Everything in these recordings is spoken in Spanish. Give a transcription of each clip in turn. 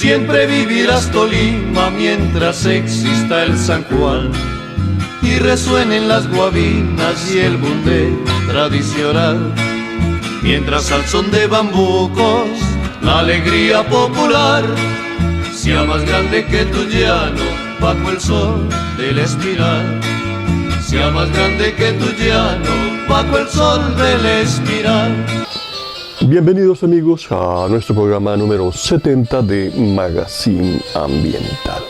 Siempre vivirás Tolima mientras exista el San Juan y resuenen las guabinas y el bundé tradicional. Mientras al son de bambucos la alegría popular sea más grande que tu llano bajo el sol de la espiral. Sea más grande que tu llano bajo el sol de la espiral. Bienvenidos amigos a nuestro programa número 70 de Magazine Ambiental.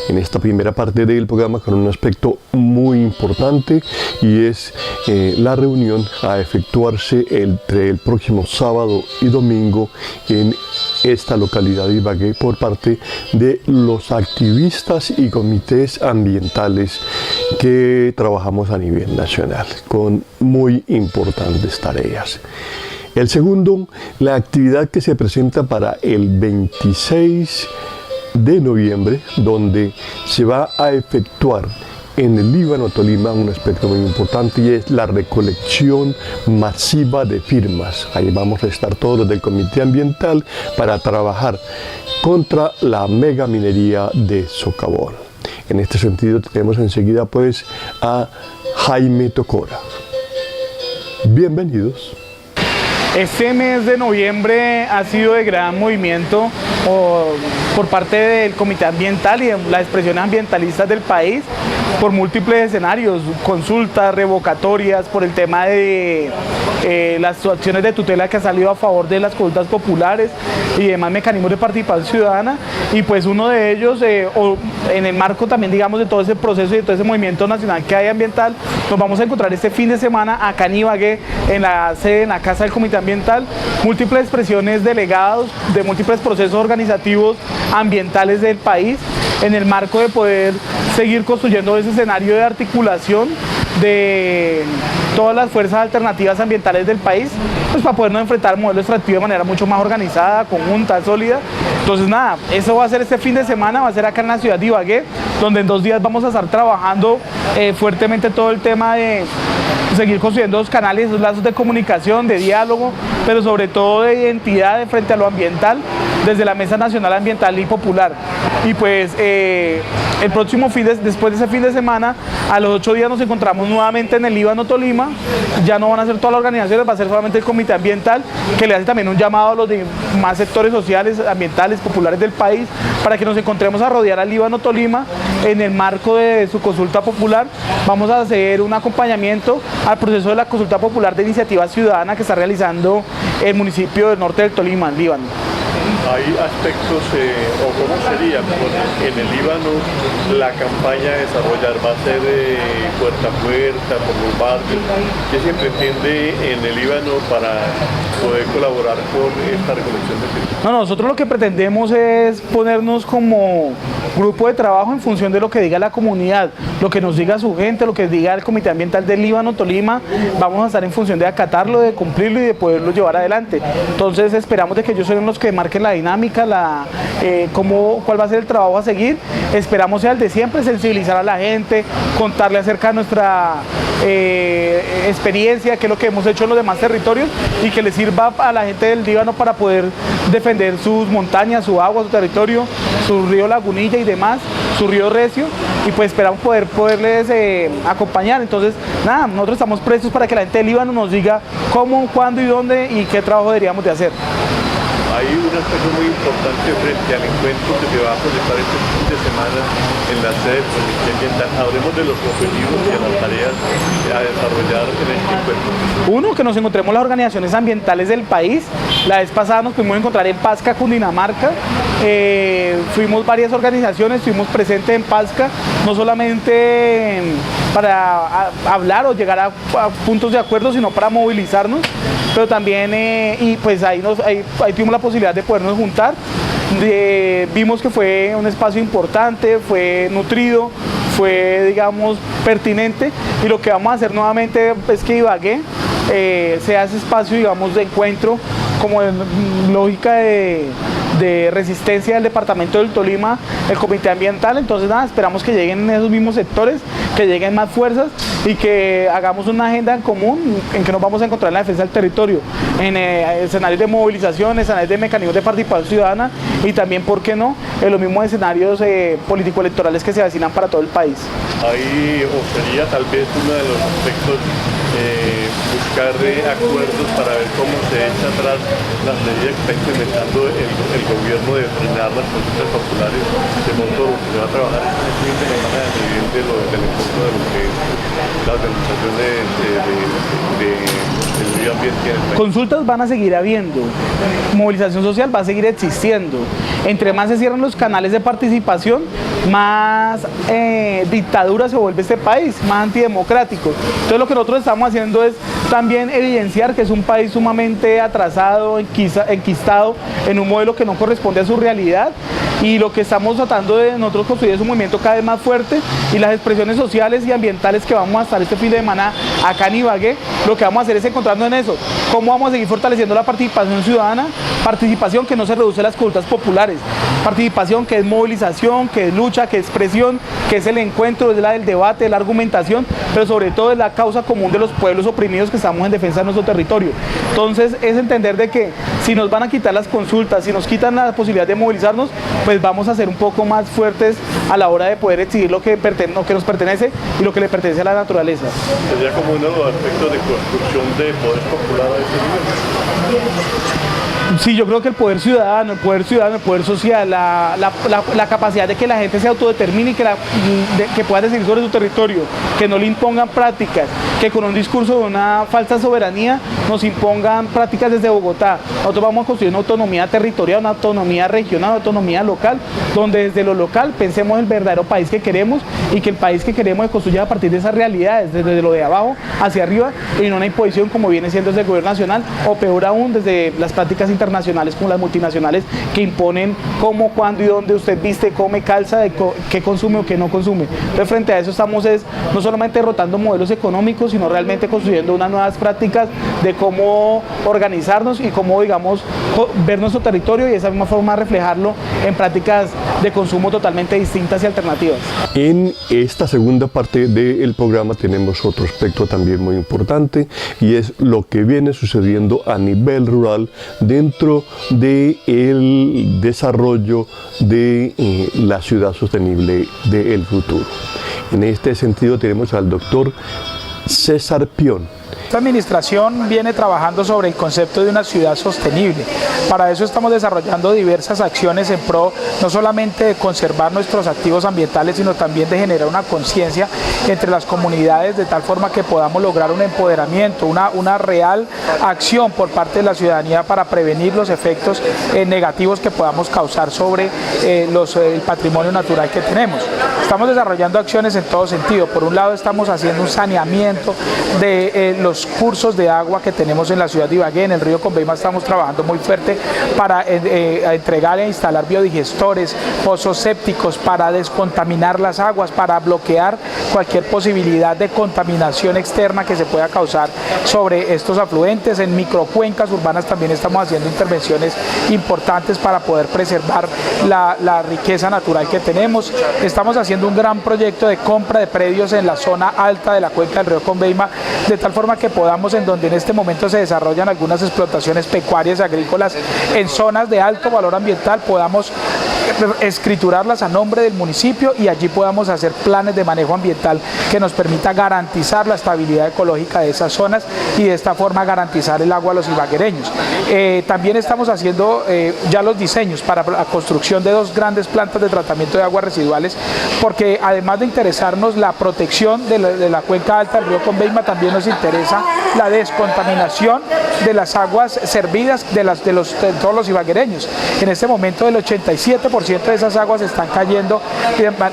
En esta primera parte del programa con un aspecto muy importante y es la reunión a efectuarse entre el próximo sábado y domingo en esta localidad de Ibagué por parte de los activistas y comités ambientales que trabajamos a nivel nacional con muy importantes tareas. El segundo, la actividad que se presenta para el 26 de noviembre, donde se va a efectuar en el Líbano, Tolima, un aspecto muy importante y es la recolección masiva de firmas. Ahí vamos a estar todos los del Comité Ambiental para trabajar contra la megaminería de socavón. En este sentido tenemos enseguida pues a Jaime Tocora. Bienvenidos. Este mes de noviembre ha sido de gran movimiento por parte del Comité Ambiental y de las expresiones ambientalistas del país por múltiples escenarios, consultas, revocatorias, por el tema de las acciones de tutela que ha salido a favor de las consultas populares y demás mecanismos de participación ciudadana, y pues uno de ellos, en el marco también digamos de todo ese proceso y de todo ese movimiento nacional que hay ambiental, nos vamos a encontrar este fin de semana acá en Ibagué, en la sede, en la Casa del Comité Ambiental, múltiples expresiones delegados de múltiples procesos organizativos ambientales del país, en el marco de poder seguir construyendo ese escenario de articulación de todas las fuerzas alternativas ambientales del país, pues para podernos enfrentar al modelo extractivo de manera mucho más organizada, conjunta, sólida. Entonces nada, eso va a ser este fin de semana, va a ser acá en la ciudad de Ibagué, donde en 2 días vamos a estar trabajando fuertemente todo el tema de seguir construyendo los canales, los lazos de comunicación, de diálogo, pero sobre todo de identidad frente a lo ambiental, desde la Mesa Nacional Ambiental y Popular. Y pues el próximo después de ese fin de semana, a los 8 días nos encontramos nuevamente en el Líbano, Tolima. Ya no van a ser todas las organizaciones, va a ser solamente el Comité Ambiental, que le hace también un llamado a los demás sectores sociales, ambientales, populares del país, para que nos encontremos a rodear al Líbano, Tolima, en el marco de su consulta popular. Vamos a hacer un acompañamiento al proceso de la consulta popular de iniciativa ciudadana que está realizando el municipio del norte del Tolima, en Líbano. ¿Hay aspectos o cómo sería en el Líbano la campaña a desarrollar? ¿Va a ser puerta a puerta, por los barrios? ¿Qué se pretende en el Líbano para poder colaborar con esta recolección de firmas? No, nosotros lo que pretendemos es ponernos como grupo de trabajo en función de lo que diga la comunidad, lo que nos diga su gente, lo que diga el Comité Ambiental del Líbano, Tolima. Vamos a estar en función de acatarlo, de cumplirlo y de poderlo llevar adelante. Entonces esperamos de que ellos sean los que marquen la dinámica, cuál va a ser el trabajo a seguir. Esperamos sea el de siempre, sensibilizar a la gente, contarle acerca de nuestra experiencia, qué es lo que hemos hecho en los demás territorios y que le sirva a la gente del Líbano para poder defender sus montañas, su agua, su territorio, su río Lagunilla y demás, su río Recio, y pues esperamos poderles acompañar. Entonces nada, nosotros estamos prestos para que la gente del Líbano nos diga cómo, cuándo y dónde y qué trabajo deberíamos de hacer. Hay un aspecto muy importante frente al encuentro que se va a presentar este fin de semana en la sede del Comité Ambiental. Hablemos de los objetivos y de las tareas a desarrollar en este encuentro. Uno, que nos encontremos las organizaciones ambientales del país. La vez pasada nos pudimos encontrar en Pasca, Cundinamarca. Fuimos varias organizaciones, estuvimos presentes en Pasca, no solamente para hablar o llegar a puntos de acuerdo, sino para movilizarnos, pero también, y pues ahí tuvimos la posibilidad de podernos juntar. Vimos que fue un espacio importante, fue nutrido, fue, digamos, pertinente, y lo que vamos a hacer nuevamente es que Ibagué sea ese espacio, digamos, de encuentro, como en lógica de resistencia del departamento del Tolima, el Comité Ambiental. Entonces nada, esperamos que lleguen esos mismos sectores, que lleguen más fuerzas y que hagamos una agenda en común en que nos vamos a encontrar en la defensa del territorio, en escenarios de movilización, escenarios de mecanismos de participación ciudadana y también, ¿por qué no?, en los mismos escenarios político-electorales que se avecinan para todo el país. Ahí, o sería tal vez uno de los aspectos, buscar acuerdos para ver cómo se echa atrás las medidas que está implementando el gobierno de frenar las consultas populares, de modo que se va a trabajar este fin de semana evidente del encuentro de lo que es la organización del medio ambiente en el país. Consultas van a seguir habiendo, movilización social va a seguir existiendo. Entre más se cierran los canales de participación, más dictadura se vuelve este país, más antidemocrático. Entonces lo que nosotros estamos haciendo es también evidenciar que es un país sumamente atrasado, enquistado en un modelo que no corresponde a su realidad, y lo que estamos tratando de nosotros construir es un movimiento cada vez más fuerte, y las expresiones sociales y ambientales que vamos a estar este fin de semana acá en Ibagué, lo que vamos a hacer es encontrarnos en eso, cómo vamos a seguir fortaleciendo la participación ciudadana, participación que no se reduce a las consultas populares, participación que es movilización, que es lucha, que es expresión, que es el encuentro, es la del debate, la argumentación, pero sobre todo es la causa común de los pueblos oprimidos que estamos en defensa de nuestro territorio. Entonces es entender de que si nos van a quitar las consultas, si nos quitan la posibilidad de movilizarnos, pues vamos a ser un poco más fuertes a la hora de poder exigir lo que nos pertenece y lo que le pertenece a la naturaleza. Sería como uno de los aspectos de construcción de poder popular a ese nivel. Sí, yo creo que el poder ciudadano, el poder social, la capacidad de que la gente se autodetermine y que pueda decidir sobre su territorio, que no le impongan prácticas, que con un discurso de una falsa soberanía nos impongan prácticas desde Bogotá. Nosotros vamos a construir una autonomía territorial, una autonomía regional, una autonomía local, donde desde lo local pensemos el verdadero país que queremos y que el país que queremos se construya a partir de esas realidades, desde lo de abajo hacia arriba, y no una imposición como viene siendo desde el gobierno nacional, o peor aún desde las prácticas internacionales como las multinacionales que imponen cómo, cuándo y dónde usted viste, come, calza, de qué consume o qué no consume. Entonces frente a eso estamos no solamente derrotando modelos económicos, sino realmente construyendo unas nuevas prácticas de cómo organizarnos y cómo, digamos, ver nuestro territorio y de esa misma forma reflejarlo en prácticas de consumo totalmente distintas y alternativas. En esta segunda parte del programa tenemos otro aspecto también muy importante, y es lo que viene sucediendo a nivel rural dentro del desarrollo de la ciudad sostenible del futuro. En este sentido tenemos al doctor César Pion. Esta administración viene trabajando sobre el concepto de una ciudad sostenible. Para eso estamos desarrollando diversas acciones en pro no solamente de conservar nuestros activos ambientales, sino también de generar una conciencia entre las comunidades de tal forma que podamos lograr un empoderamiento, una real acción por parte de la ciudadanía para prevenir los efectos negativos que podamos causar sobre el patrimonio natural que tenemos. Estamos desarrollando acciones en todo sentido. Por un lado estamos haciendo un saneamiento de los cursos de agua que tenemos en la ciudad de Ibagué. En el río Conveima estamos trabajando muy fuerte para entregar e instalar biodigestores, pozos sépticos para descontaminar las aguas, para bloquear cualquier posibilidad de contaminación externa que se pueda causar sobre estos afluentes. En microcuencas urbanas también estamos haciendo intervenciones importantes para poder preservar la riqueza natural que tenemos. Estamos haciendo un gran proyecto de compra de predios en la zona alta de la cuenca del río Conveima, de tal forma que podamos, en donde en este momento se desarrollan algunas explotaciones pecuarias y agrícolas en zonas de alto valor ambiental, podamos escriturarlas a nombre del municipio y allí podamos hacer planes de manejo ambiental que nos permita garantizar la estabilidad ecológica de esas zonas y de esta forma garantizar el agua a los ibaguereños. También estamos haciendo ya los diseños para la construcción de 2 grandes plantas de tratamiento de aguas residuales, porque además de interesarnos la protección de la cuenca alta del río Conveima, también nos interesa la descontaminación de las aguas servidas de todos los ibaguereños. En este momento el 87% de esas aguas están cayendo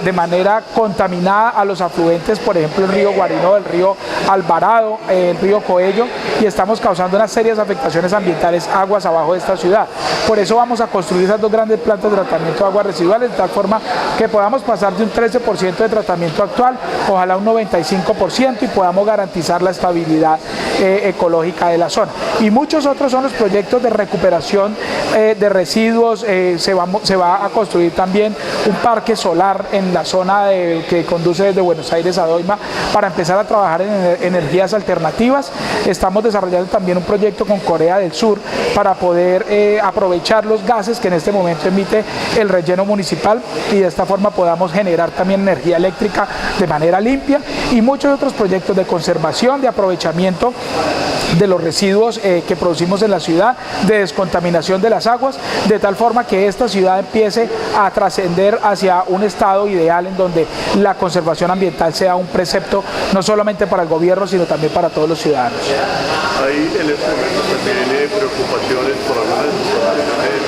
de manera contaminada a los afluentes, por ejemplo el río Guarinó, el río Alvarado, el río Coello, y estamos causando unas serias afectaciones ambientales aguas abajo de esta ciudad. Por eso vamos a construir esas dos grandes plantas de tratamiento de aguas residuales, de tal forma que podamos pasar de un 13% de tratamiento actual, ojalá un 95%, y podamos garantizar la estabilidad ecológica de la zona. Y muchos otros son los proyectos de recuperación de residuos. Se va a construir también un parque solar en la zona que conduce desde Buenos Aires a Doima para empezar a trabajar en energías alternativas. Estamos desarrollando también un proyecto con Corea del Sur para poder aprovechar los gases que en este momento emite el relleno municipal y de esta forma podamos generar también energía eléctrica de manera limpia, y muchos otros proyectos de conservación, de aprovechamiento de los residuos que producimos en la ciudad, de descontaminación de las aguas, de tal forma que esta ciudad empiece a trascender hacia un estado ideal en donde la conservación ambiental sea un precepto no solamente para el gobierno, sino también para todos los ciudadanos. Hay en este momento también preocupaciones por algunas instalaciones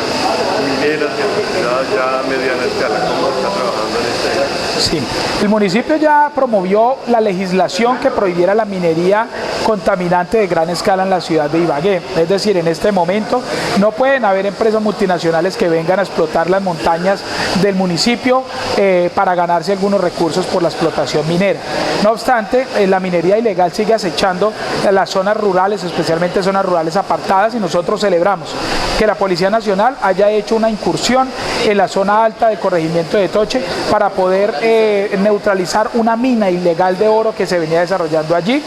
mineras en la ciudad ya a mediana escala. ¿Cómo está trabajando en este? Sí, el municipio ya promovió la legislación que prohibiera la minería contaminante de gran escala en la ciudad de Ibagué. Es decir, en este momento no pueden haber empresas multinacionales que vengan a explotar las montañas del municipio para ganarse algunos recursos por la explotación minera. No obstante, la minería ilegal sigue acechando las zonas rurales, especialmente zonas rurales apartadas, y nosotros celebramos que la Policía Nacional haya hecho una incursión en la zona alta del corregimiento de Toche para poder neutralizar una mina ilegal de oro que se venía desarrollando allí.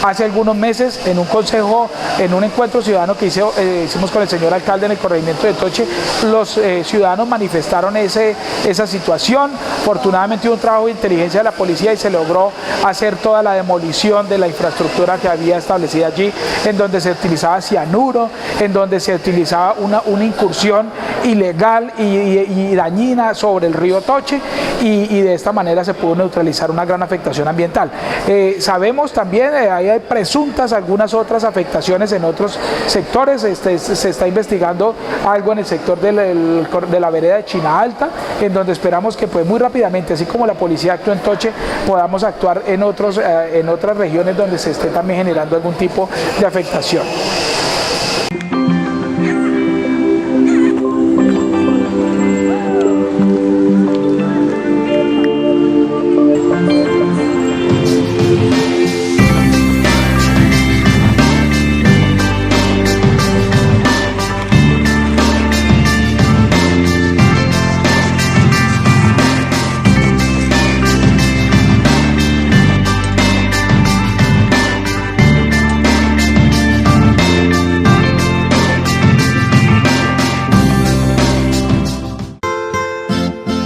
Hace algunos meses, en un consejo, en un encuentro ciudadano que hicimos con el señor alcalde en el corregimiento de Toche, los ciudadanos manifestaron esa situación. Afortunadamente hubo un trabajo de inteligencia de la policía y se logró hacer toda la demolición de la infraestructura que había establecida allí, en donde se utilizaba cianuro, en donde se utilizaba una incursión ilegal y dañina sobre el río Toche, y de esta manera se pudo neutralizar una gran afectación ambiental. Sabemos también, hay presuntas algunas otras afectaciones en otros sectores. Se está investigando algo en el sector de la vereda de China Alta, en donde esperamos que pues muy rápidamente, así como la policía actuó en Toche, podamos actuar en otras regiones donde se esté también generando algún tipo de afectación.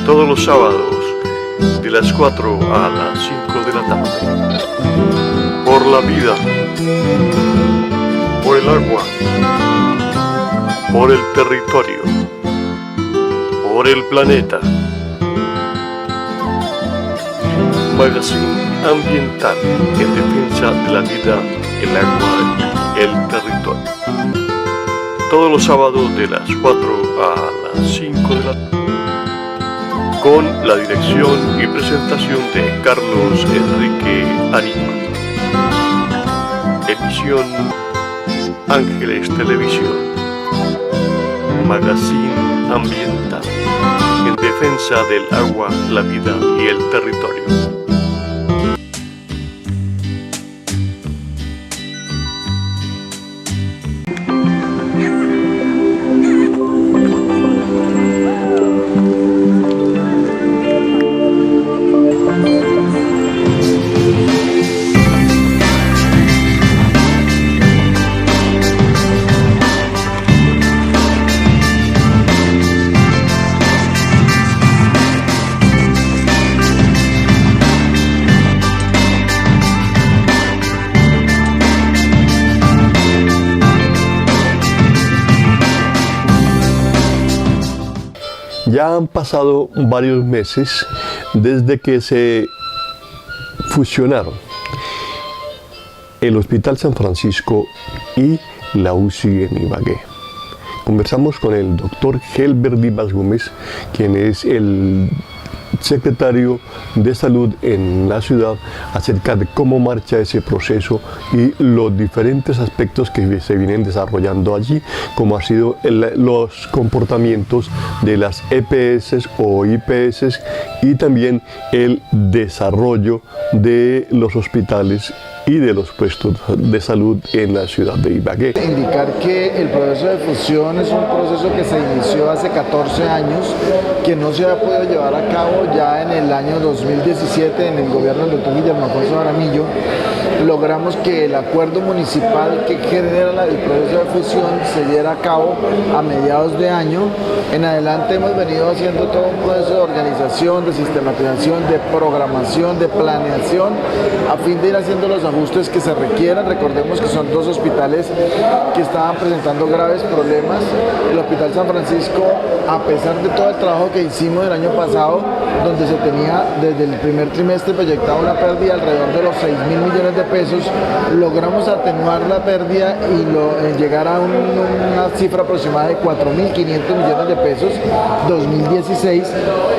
Todos los sábados de las 4 a las 5 de la tarde. Por la vida, por el agua, por el territorio, por el planeta. Magazine ambiental en defensa de la vida, el agua y el territorio. Todos los sábados de las 4 a las 5 de la tarde. Con la dirección y presentación de Carlos Enrique Aníbal. Emisión Ángeles Televisión. Magazine ambiental en defensa del agua, la vida y el territorio. Ya han pasado varios meses desde que se fusionaron el Hospital San Francisco y la UCI en Ibagué. Conversamos con el doctor Helber Dimas Gómez, quien es el secretario de Salud en la ciudad acerca de cómo marcha ese proceso y los diferentes aspectos que se vienen desarrollando allí, como ha sido los comportamientos de las EPS o IPS y también el desarrollo de los hospitales y de los puestos de salud en la ciudad de Ibagué. Indicar que el proceso de fusión es un proceso que se inició hace 14 años, que no se ha podido llevar a cabo ya en el año 2017 en el gobierno del doctor Guillermo Alfonso Jaramillo. Logramos que el acuerdo municipal que genera el proceso de fusión se diera a cabo a mediados de año. En adelante hemos venido haciendo todo un proceso de organización, de sistematización, de programación, de planeación, a fin de ir haciendo los ajustes que se requieran. Recordemos que son dos hospitales que estaban presentando graves problemas. El Hospital San Francisco, a pesar de todo el trabajo que hicimos el año pasado, donde se tenía desde el primer trimestre proyectada una pérdida alrededor de los 6.000 millones de pesos, logramos atenuar la pérdida y llegar a una cifra aproximada de 4.500 millones de pesos 2016.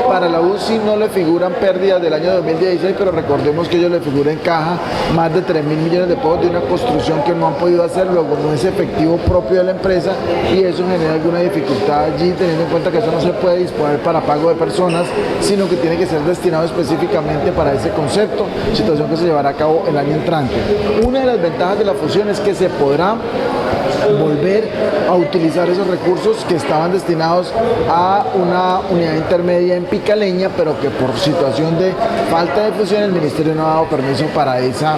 Para la UCI no le figuran pérdidas del año 2016, pero recordemos que ellos le figuran en caja más de 3.000 millones de pesos de una construcción que no han podido hacer, luego no es efectivo propio de la empresa y eso genera alguna dificultad allí, teniendo en cuenta que eso no se puede disponer para pago de personas, sino que tiene que ser destinado específicamente para ese concepto, situación que se llevará a cabo el año entrante. Una de las ventajas de la fusión es que se podrá volver a utilizar esos recursos que estaban destinados a una unidad intermedia en Picaleña, pero que por situación de falta de fusión el Ministerio no ha dado permiso para esa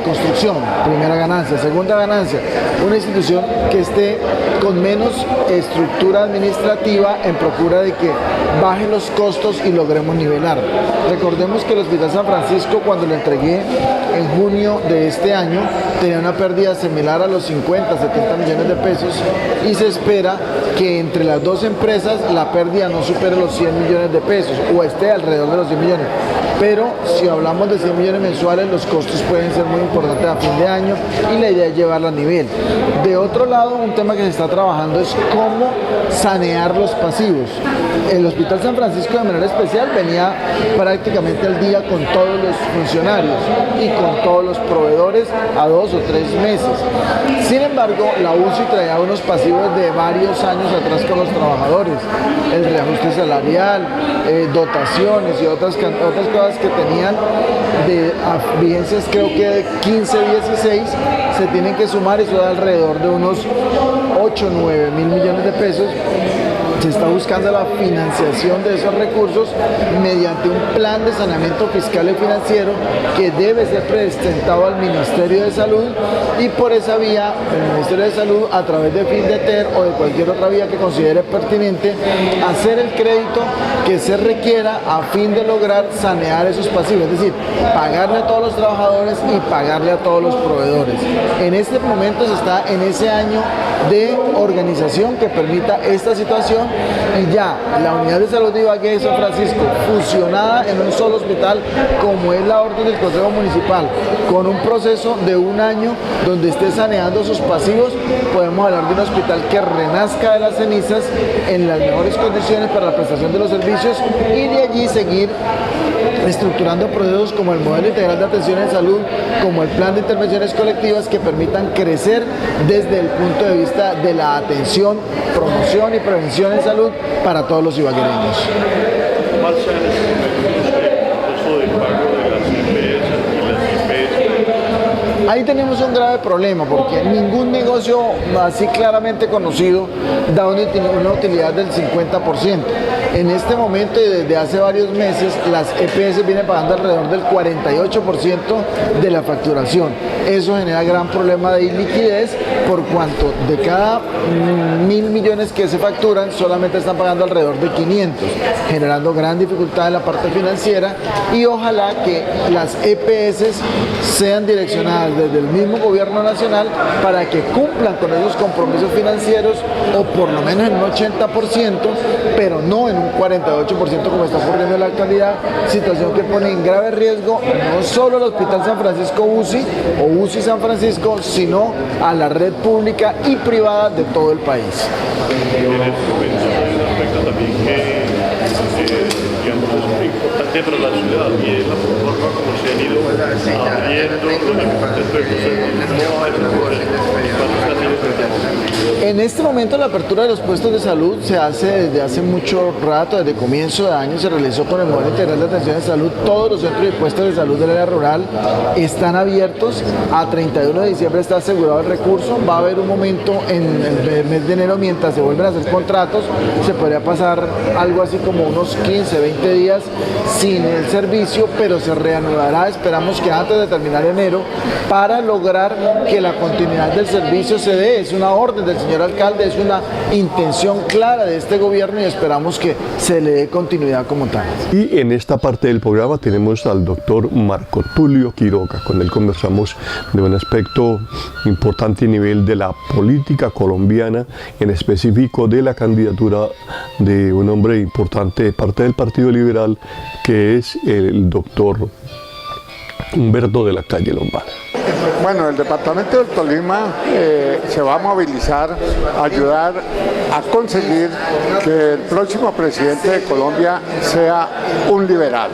construcción. Primera ganancia. Segunda ganancia, una institución que esté con menos estructura administrativa en procura de que bajen los costos y logremos nivelar. Recordemos que el Hospital San Francisco, cuando lo entregué en junio de este año, tenía una pérdida similar a los 50, 70 millones de pesos y se espera que entre las dos empresas la pérdida no supere los 100 millones de pesos o esté alrededor de los 100 millones. Pero si hablamos de 100 millones mensuales, los costos pueden ser muy importantes a fin de año y la idea es llevarla a nivel. De otro lado, un tema que se está trabajando es cómo sanear los pasivos. El Hospital San Francisco de manera especial venía prácticamente al día con todos los funcionarios y con todos los proveedores a 2 o 3 meses. Sin embargo, la UCI traía unos pasivos de varios años atrás con los trabajadores, el reajuste salarial, dotaciones y otras cosas que tenían de vigencias, creo que de 15, 16, se tienen que sumar, eso da alrededor de unos 8, 9 mil millones de pesos. Se está buscando la financiación de esos recursos mediante un plan de saneamiento fiscal y financiero que debe ser presentado al Ministerio de Salud y por esa vía el Ministerio de Salud, a través de FINDETER o de cualquier otra vía que considere pertinente, hacer el crédito que se requiera a fin de lograr sanear esos pasivos, es decir, pagarle a todos los trabajadores y pagarle a todos los proveedores. En este momento se está en ese año de organización que permita esta situación y ya la unidad de salud de Ibagué y San Francisco fusionada en un solo hospital, como es la orden del Consejo Municipal, con un proceso de un año donde esté saneando sus pasivos, podemos hablar de un hospital que renazca de las cenizas en las mejores condiciones para la prestación de los servicios y de allí seguir estructurando procesos como el modelo integral de atención en salud, como el plan de intervenciones colectivas que permitan crecer desde el punto de vista de la atención, promoción y prevención en salud para todos los ibaguereños. Marcha en este momento el proceso de pago de las IPS y las IPS. Ahí tenemos un grave problema porque ningún negocio así claramente conocido da una utilidad del 50%. En este momento y desde hace varios meses las EPS vienen pagando alrededor del 48% de la facturación. Eso genera gran problema de iliquidez por cuanto de cada 1.000 millones que se facturan solamente están pagando alrededor de 500, generando gran dificultad en la parte financiera y ojalá que las EPS sean direccionadas desde el mismo gobierno nacional para que cumplan con esos compromisos financieros o por lo menos en un 80%, pero no en un 48% como está ocurriendo en la actualidad, situación que pone en grave riesgo no solo al Hospital San Francisco UCI o UCI San Francisco, sino a la red pública y privada de todo el país. En este momento hay un aspecto también que dentro de la ciudad y es la forma como se han ido abriendo los diferentes En este momento la apertura de los puestos de salud se hace desde hace mucho rato, desde comienzo de año se realizó con el modelo integral de atención de salud. Todos los centros y puestos de salud del área rural están abiertos. A 31 de diciembre está asegurado el recurso. Va a haber un momento en el mes de enero, mientras se vuelven a hacer contratos, se podría pasar algo así como unos 15, 20 días sin el servicio, pero se reanudará, esperamos que antes de terminar enero, para lograr que la continuidad del servicio se dé. Es una orden del señor alcalde, es una intención clara de este gobierno y esperamos que se le dé continuidad como tal. Y en esta parte del programa tenemos al doctor Marco Tulio Quiroga. Con él conversamos de un aspecto importante a nivel de la política colombiana, en específico de la candidatura de un hombre importante de parte del Partido Liberal, que es el doctor Humberto de la Calle Lombana. Bueno, el departamento del Tolima se va a movilizar a ayudar a conseguir que el próximo presidente de Colombia sea un liberal,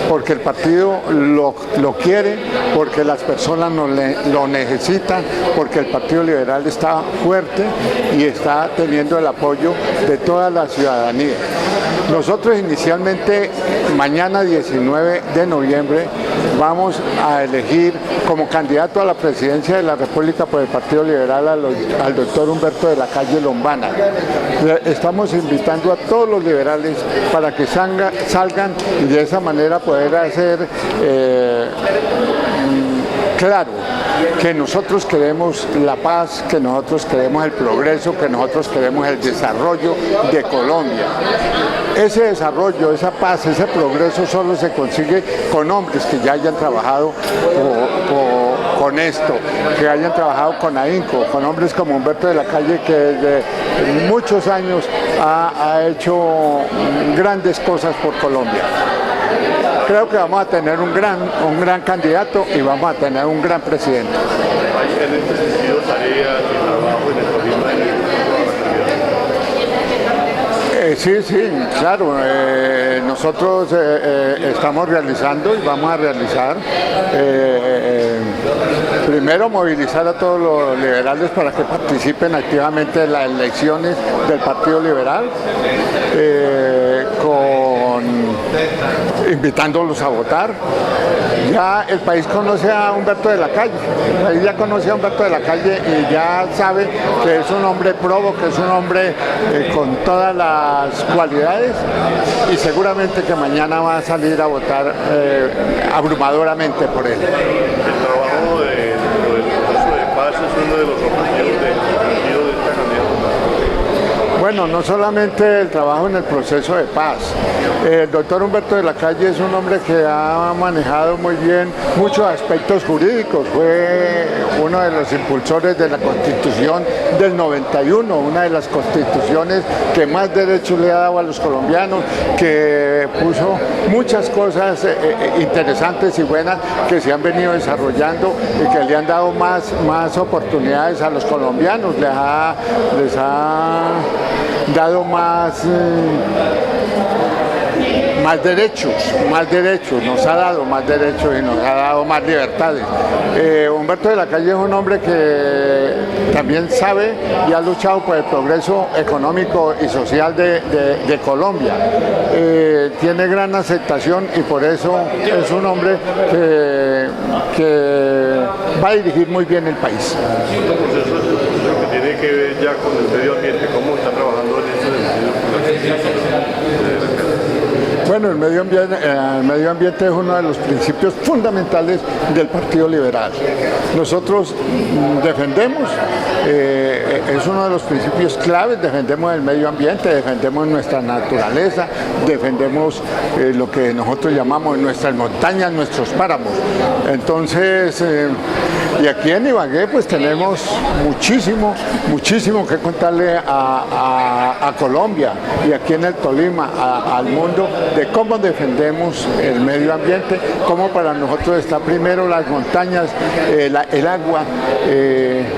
porque el partido lo quiere, porque las personas lo necesitan, porque el Partido Liberal está fuerte y está teniendo el apoyo de toda la ciudadanía. Nosotros inicialmente, mañana 19 de noviembre, vamos a elegir como candidato a la presidencia de la República por el Partido Liberal al doctor Humberto de la Calle Lombana. Estamos invitando a todos los liberales para que salgan y de esa manera poder hacer claro que nosotros queremos la paz, que nosotros queremos el progreso, que nosotros queremos el desarrollo de Colombia. Ese desarrollo, esa paz, ese progreso solo se consigue con hombres que ya hayan trabajado con esto, que hayan trabajado con AINCO, con hombres como Humberto de la Calle, que desde muchos años ha hecho grandes cosas por Colombia. Creo que vamos a tener un gran candidato y vamos a tener un gran presidente. ¿Hay en este sentido tareas y trabajo en el Tolima en Sí, claro. Nosotros estamos realizando y vamos a realizar, primero movilizar a todos los liberales para que participen activamente en las elecciones del Partido Liberal, invitándolos a votar. Ya el país conoce a Humberto de la Calle, el país ya conoce a Humberto de la Calle y ya sabe que es un hombre probo, que es un hombre con todas las cualidades y seguramente que mañana va a salir a votar abrumadoramente por él. El trabajo del proceso de paz es uno de los objetivos del partido de esta candidatura. Bueno, no solamente el trabajo en el proceso de paz. El doctor Humberto de la Calle es un hombre que ha manejado muy bien muchos aspectos jurídicos. Fue uno de los impulsores de la Constitución del 91, una de las constituciones que más derechos le ha dado a los colombianos, que puso muchas cosas interesantes y buenas que se han venido desarrollando y que le han dado más oportunidades a los colombianos, les ha dado más derechos, nos ha dado más derechos y nos ha dado más libertades. Humberto de la Calle es un hombre que también sabe y ha luchado por el progreso económico y social de Colombia. Tiene gran aceptación y por eso es un hombre que va a dirigir muy bien el país. Este proceso que tiene que ver ya con el medio ambiente, ¿cómo está trabajando en este sentido? Bueno, el medio ambiente es uno de los principios fundamentales del Partido Liberal. Nosotros defendemos, es uno de los principios claves, defendemos el medio ambiente, defendemos nuestra naturaleza, defendemos lo que nosotros llamamos nuestras montañas, nuestros páramos. Entonces, Y aquí en Ibagué pues tenemos muchísimo que contarle a Colombia y aquí en el Tolima, al mundo, de cómo defendemos el medio ambiente, cómo para nosotros está primero las montañas, el agua,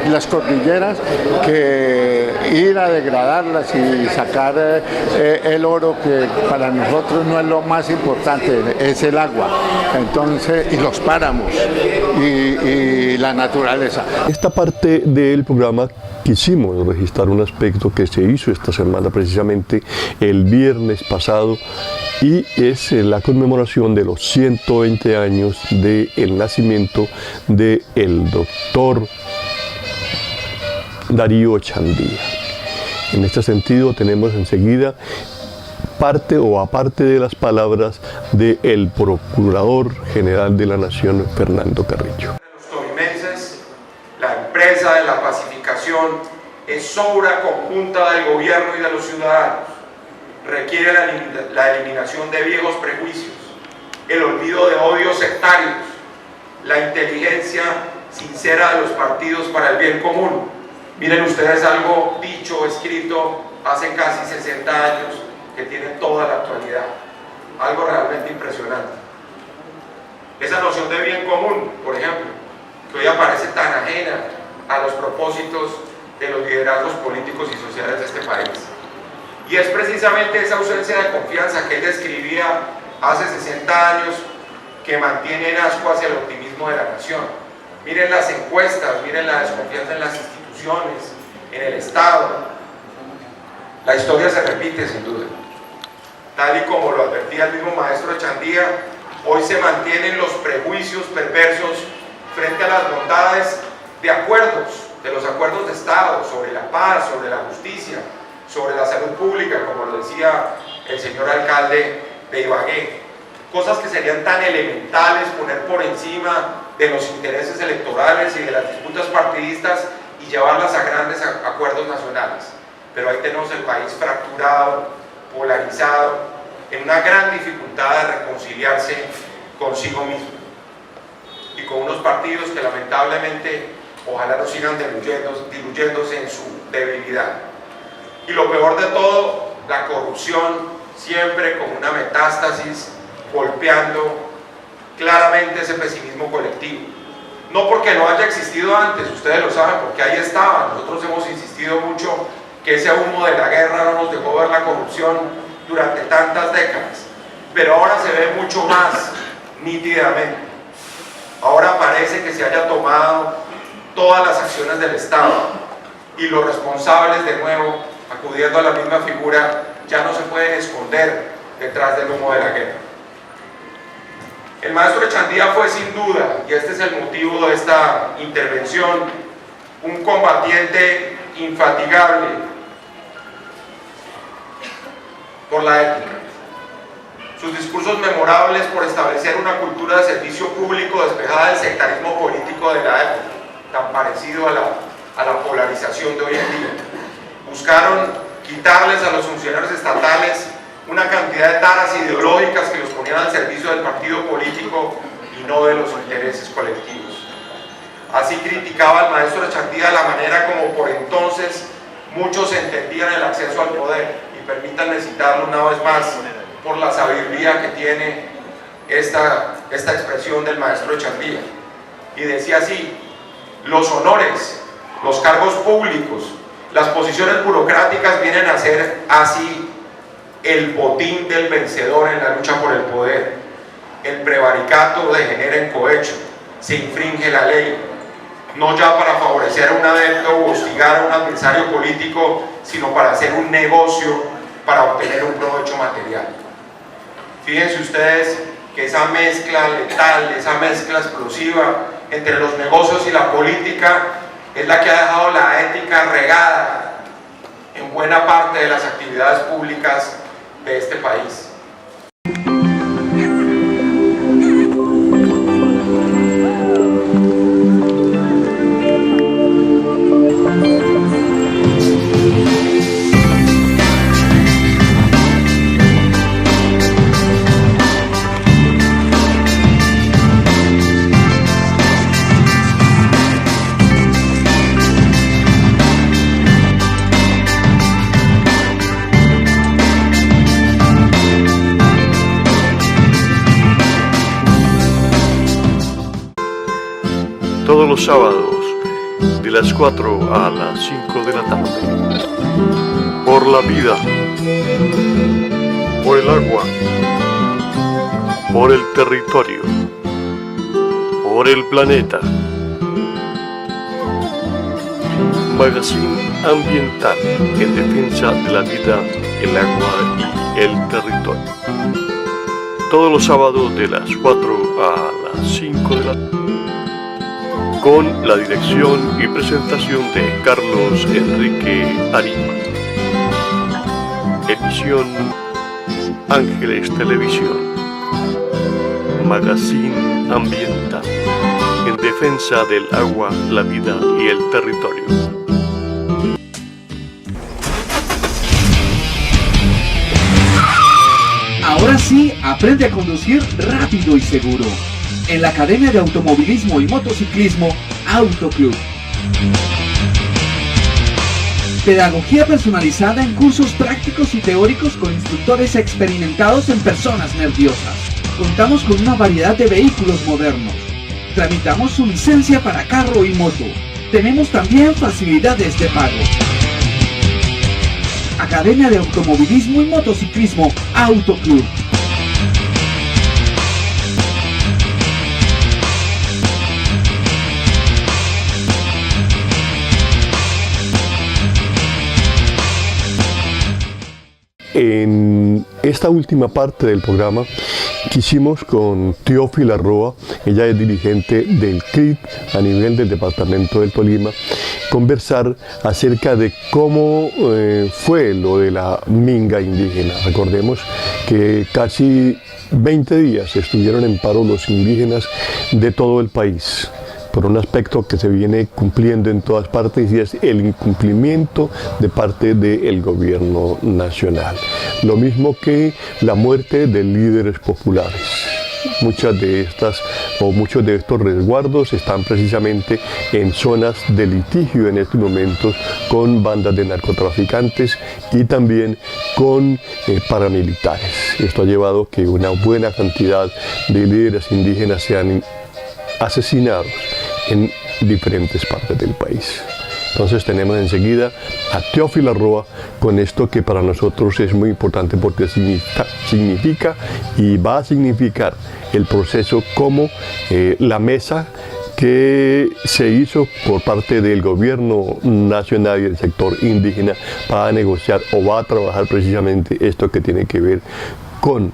las cordilleras, que ir a degradarlas y sacar el oro, que para nosotros no es lo más importante, es el agua, entonces, y los páramos y la naturaleza. Esta parte del programa quisimos registrar un aspecto que se hizo esta semana, precisamente el viernes pasado, y es la conmemoración de los 120 años del nacimiento del doctor Darío Chandía. En este sentido tenemos enseguida parte o aparte de las palabras del Procurador General de la Nación, Fernando Carrillo. Los tolimenses, la empresa de la pacificación es obra conjunta del gobierno y de los ciudadanos. Requiere la eliminación de viejos prejuicios, el olvido de odios sectarios, la inteligencia sincera de los partidos para el bien común. Miren ustedes algo dicho, escrito hace casi 60 años, que tiene toda la actualidad, algo realmente impresionante. Esa noción de bien común, por ejemplo, que hoy aparece tan ajena a los propósitos de los liderazgos políticos y sociales de este país. Y es precisamente esa ausencia de confianza que él describía hace 60 años que mantiene en ascuas hacia el optimismo de la nación. Miren las encuestas, miren la desconfianza en las instituciones, en el Estado. La historia se repite sin duda. Tal y como lo advertía el mismo maestro Chandía, hoy se mantienen los prejuicios perversos frente a las bondades de acuerdos, de los acuerdos de Estado, sobre la paz, sobre la justicia, sobre la salud pública, como lo decía el señor alcalde de Ibagué. Cosas que serían tan elementales poner por encima de los intereses electorales y de las disputas partidistas y llevarlas a grandes acuerdos nacionales. Pero ahí tenemos el país fracturado, polarizado, en una gran dificultad de reconciliarse consigo mismo y con unos partidos que lamentablemente ojalá no sigan diluyéndose en su debilidad. Y lo peor de todo, la corrupción siempre como una metástasis golpeando claramente ese pesimismo colectivo. No porque no haya existido antes, ustedes lo saben, porque ahí estaba. Nosotros hemos insistido mucho que ese humo de la guerra no nos dejó ver la corrupción durante tantas décadas, pero ahora se ve mucho más nítidamente. Ahora parece que se haya tomado todas las acciones del Estado y los responsables, de nuevo, acudiendo a la misma figura, ya no se pueden esconder detrás del humo de la guerra. El maestro Chandía fue sin duda, y este es el motivo de esta intervención, un combatiente infatigable por la ética. Sus discursos memorables por establecer una cultura de servicio público despejada del sectarismo político de la época, tan parecido a la polarización de hoy en día. Buscaron quitarles a los funcionarios estatales una cantidad de taras ideológicas que los ponían al servicio del partido político y no de los intereses colectivos. Así criticaba el maestro Chandía la manera como por entonces muchos entendían el acceso al poder, y permítanme citarlo una vez más por la sabiduría que tiene esta expresión del maestro Chandía. Y decía así: los honores, los cargos públicos, las posiciones burocráticas vienen a ser así el botín del vencedor en la lucha por el poder. El prevaricato degenera en cohecho, se infringe la ley, no ya para favorecer a un adepto o hostigar a un adversario político, sino para hacer un negocio para obtener un provecho material. Fíjense ustedes que esa mezcla letal, esa mezcla explosiva entre los negocios y la política es la que ha dejado la ética regada en buena parte de las actividades públicas de este país. todos los sábados de las 4 a las 5 de la tarde. Por la vida, por el agua, por el territorio, por el planeta. Magazine ambiental en defensa de la vida, el agua y el territorio. Todos los sábados de las 4 a las 5 de la tarde. Con la dirección y presentación de Carlos Enrique Arima. Edición Ángeles Televisión. Magazine ambiental en defensa del agua, la vida y el territorio. Ahora sí, aprende a conducir rápido y seguro en la Academia de Automovilismo y Motociclismo Autoclub. Pedagogía personalizada en cursos prácticos y teóricos con instructores experimentados en personas nerviosas. Contamos con una variedad de vehículos modernos. Tramitamos su licencia para carro y moto. Tenemos también facilidades de pago. Academia de Automovilismo y Motociclismo Autoclub. En esta última parte del programa quisimos con Teófila Roa, ella es dirigente del CRIT a nivel del departamento del Tolima, conversar acerca de cómo fue lo de la minga indígena. Recordemos que casi 20 días estuvieron en paro los indígenas de todo el país, por un aspecto que se viene cumpliendo en todas partes y es el incumplimiento de parte del gobierno nacional. Lo mismo que la muerte de líderes populares. Muchas de estas o muchos de estos resguardos están precisamente en zonas de litigio en estos momentos con bandas de narcotraficantes y también con paramilitares. Esto ha llevado a que una buena cantidad de líderes indígenas sean asesinados en diferentes partes del país. Entonces tenemos enseguida a Teófila Roa con esto que para nosotros es muy importante porque significa y va a significar el proceso como la mesa que se hizo por parte del gobierno nacional y del sector indígena para negociar o va a trabajar precisamente esto que tiene que ver con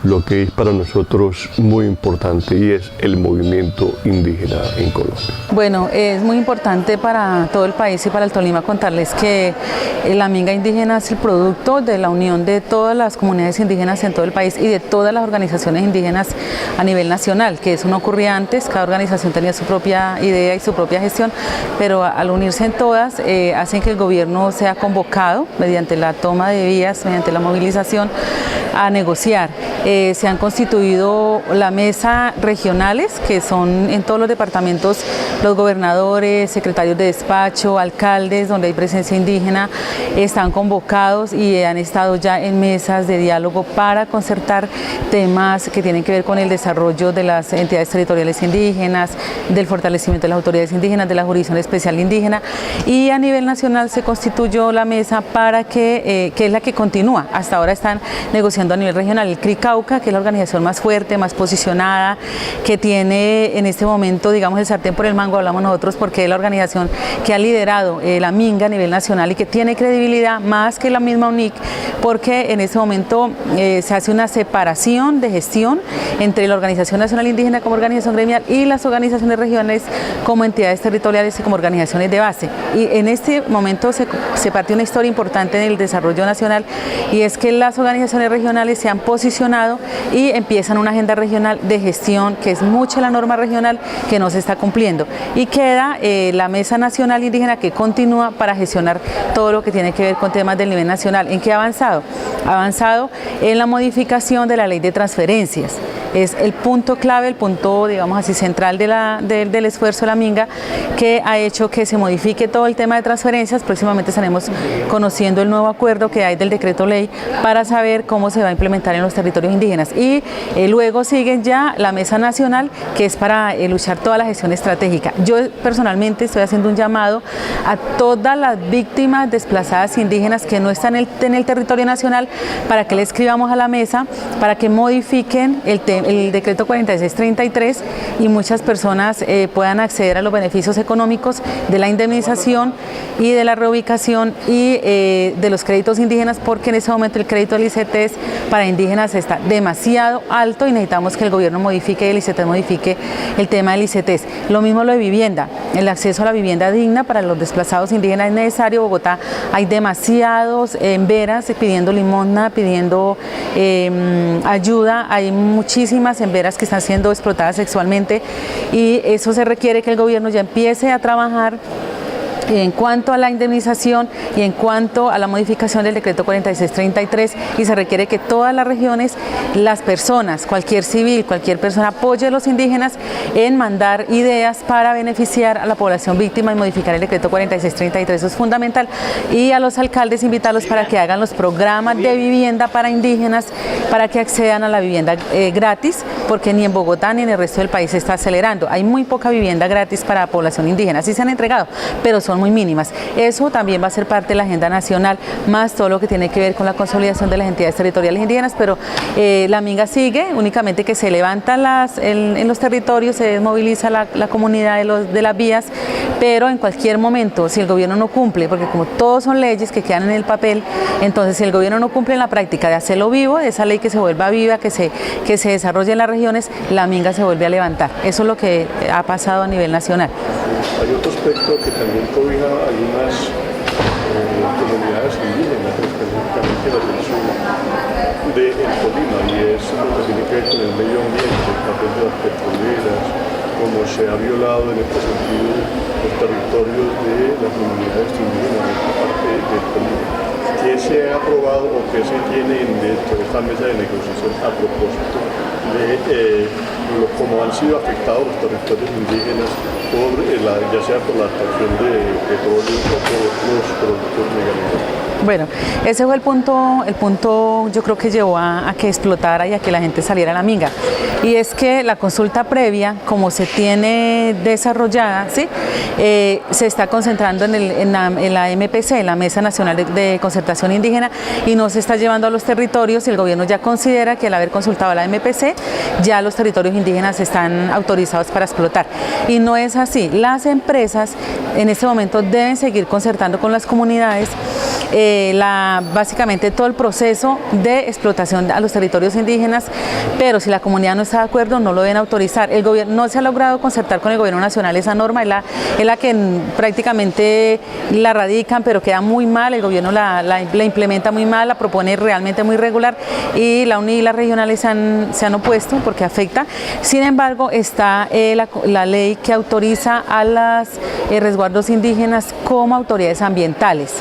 lo que es para nosotros muy importante y es el movimiento indígena en Colombia. Bueno, es muy importante para todo el país y para el Tolima contarles que la minga indígena es el producto de la unión de todas las comunidades indígenas en todo el país y de todas las organizaciones indígenas a nivel nacional, que eso no ocurría antes, cada organización tenía su propia idea y su propia gestión, pero al unirse en todas hacen que el gobierno sea convocado mediante la toma de vías, mediante la movilización, a negociar. Se han constituido la mesa regionales, que son en todos los departamentos los gobernadores, secretarios de despacho, alcaldes, donde hay presencia indígena, están convocados y han estado ya en mesas de diálogo para concertar temas que tienen que ver con el desarrollo de las entidades territoriales indígenas, del fortalecimiento de las autoridades indígenas, de la jurisdicción especial indígena, y a nivel nacional se constituyó la mesa para que es la que continúa. Hasta ahora están negociando a nivel regional el CRI Cauca, que es la organización más fuerte, más posicionada, que tiene en este momento, digamos, el sartén por el mango, hablamos nosotros, porque es la organización que ha liderado la minga a nivel nacional y que tiene credibilidad más que la misma UNIC, porque en este momento se hace una separación de gestión entre la Organización Nacional Indígena como organización gremial y las organizaciones regionales como entidades territoriales y como organizaciones de base. Y en este momento se partió una historia importante en el desarrollo nacional, y es que las organizaciones regionales se han posicionado y empiezan una agenda regional de gestión, que es mucha la norma regional que no se está cumpliendo, y queda la Mesa Nacional Indígena que continúa para gestionar todo lo que tiene que ver con temas del nivel nacional. ¿En qué ha avanzado? Ha avanzado en la modificación de la ley de transferencias. es el punto clave, el punto, digamos así, central del esfuerzo de la Minga, que ha hecho que se modifique todo el tema de transferencias. Próximamente estaremos conociendo el nuevo acuerdo que hay del decreto ley para saber cómo se va a implementar en los territorios indígenas. Y luego sigue ya la Mesa Nacional, que es para luchar toda la gestión estratégica. Yo personalmente estoy haciendo un llamado a todas las víctimas desplazadas indígenas que no están en el territorio nacional para que le escribamos a la mesa, para que modifiquen el decreto 4633 y muchas personas puedan acceder a los beneficios económicos de la indemnización y de la reubicación y de los créditos indígenas, porque en ese momento el crédito del ICETES para indígenas está demasiado alto y necesitamos que el gobierno modifique y el ICETES modifique el tema del ICETES. Lo mismo lo de vivienda, el acceso a la vivienda digna para los desplazados indígenas es necesario. Bogotá hay demasiados en veras pidiendo limosna, pidiendo ayuda, hay muchísimas en veras que están siendo explotadas sexualmente y eso se requiere que el gobierno ya empiece a trabajar en cuanto a la indemnización y en cuanto a la modificación del decreto 4633, y se requiere que todas las regiones, las personas, cualquier civil, cualquier persona apoye a los indígenas en mandar ideas para beneficiar a la población víctima y modificar el decreto 4633, eso es fundamental, y a los alcaldes invitarlos para que hagan los programas de vivienda para indígenas, para que accedan a la vivienda gratis, porque ni en Bogotá ni en el resto del país se está acelerando, hay muy poca vivienda gratis para la población indígena, sí se han entregado, pero son muy mínimas. Eso también va a ser parte de la agenda nacional, más todo lo que tiene que ver con la consolidación de las entidades territoriales indígenas, pero la Minga sigue, únicamente que se levantan en los territorios, se desmoviliza la comunidad de las vías, pero en cualquier momento, si el gobierno no cumple, porque como todos son leyes que quedan en el papel, entonces si el gobierno no cumple en la práctica de hacerlo vivo, de esa ley que se vuelva viva, que se desarrolle en las regiones, la Minga se vuelve a levantar. Eso es lo que ha pasado a nivel nacional. Hay otro aspecto que también cobija algunas comunidades indígenas, específicamente las del sur del Tolima, y es lo que tiene que ver con el medio ambiente, el papel de las petroleras, cómo se ha violado en este sentido los territorios de las comunidades indígenas de esta parte del Tolima. ¿Qué se ha aprobado o qué se tiene dentro de esta mesa de negociación a propósito de cómo han sido afectados los territorios indígenas ya sea por la extracción de petróleo o por los productos legalizados? Bueno, ese fue el punto yo creo que llevó a que explotara y a que la gente saliera a la Minga. Y es que la consulta previa, como se tiene desarrollada, ¿sí? Se está concentrando en la MPC, en la Mesa Nacional de Concertación Indígena, y no se está llevando a los territorios, y el gobierno ya considera que al haber consultado a la MPC, ya los territorios indígenas están autorizados para explotar. Y no es así. Las empresas en este momento deben seguir concertando con las comunidades básicamente todo el proceso de explotación a los territorios indígenas, pero si la comunidad no está de acuerdo no lo deben autorizar. El gobierno no se ha logrado concertar con el gobierno nacional esa norma, es la que prácticamente la radican, pero queda muy mal, el gobierno la implementa muy mal, la propone realmente muy irregular, y la UNI y las regionales se han opuesto porque afecta. Sin embargo, está la ley que autoriza a los resguardos indígenas como autoridades ambientales.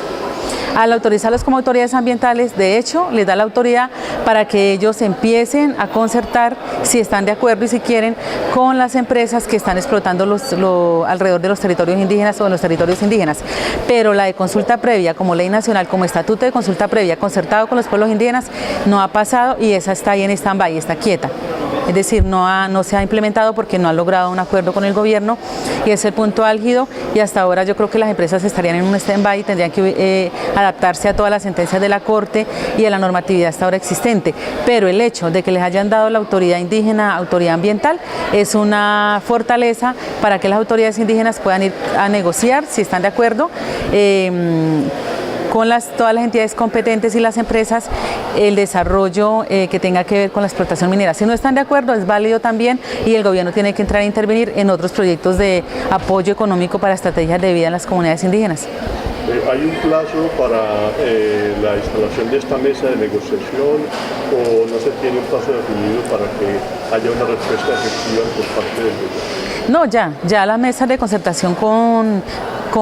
Al autorizarlos como autoridades ambientales, de hecho, les da la autoridad para que ellos empiecen a concertar, si están de acuerdo y si quieren, con las empresas que están explotando alrededor de los territorios indígenas o de los territorios indígenas. Pero la de consulta previa, como ley nacional, como estatuto de consulta previa concertado con los pueblos indígenas, no ha pasado, y esa está ahí en stand-by, está quieta. Es decir, no se ha implementado porque no han logrado un acuerdo con el gobierno, y es el punto álgido, y hasta ahora yo creo que las empresas estarían en un stand-by y tendrían que adaptarse a todas las sentencias de la Corte y a la normatividad hasta ahora existente. Pero el hecho de que les hayan dado la autoridad indígena, autoridad ambiental, es una fortaleza para que las autoridades indígenas puedan ir a negociar, si están de acuerdo, con todas las entidades competentes y las empresas, el desarrollo que tenga que ver con la explotación minera. Si no están de acuerdo, es válido también, y el gobierno tiene que entrar a intervenir en otros proyectos de apoyo económico para estrategias de vida en las comunidades indígenas. ¿Hay un plazo para la instalación de esta mesa de negociación, o no se tiene un plazo definido para que haya una respuesta efectiva por parte del gobierno? No, ya las mesas de concertación con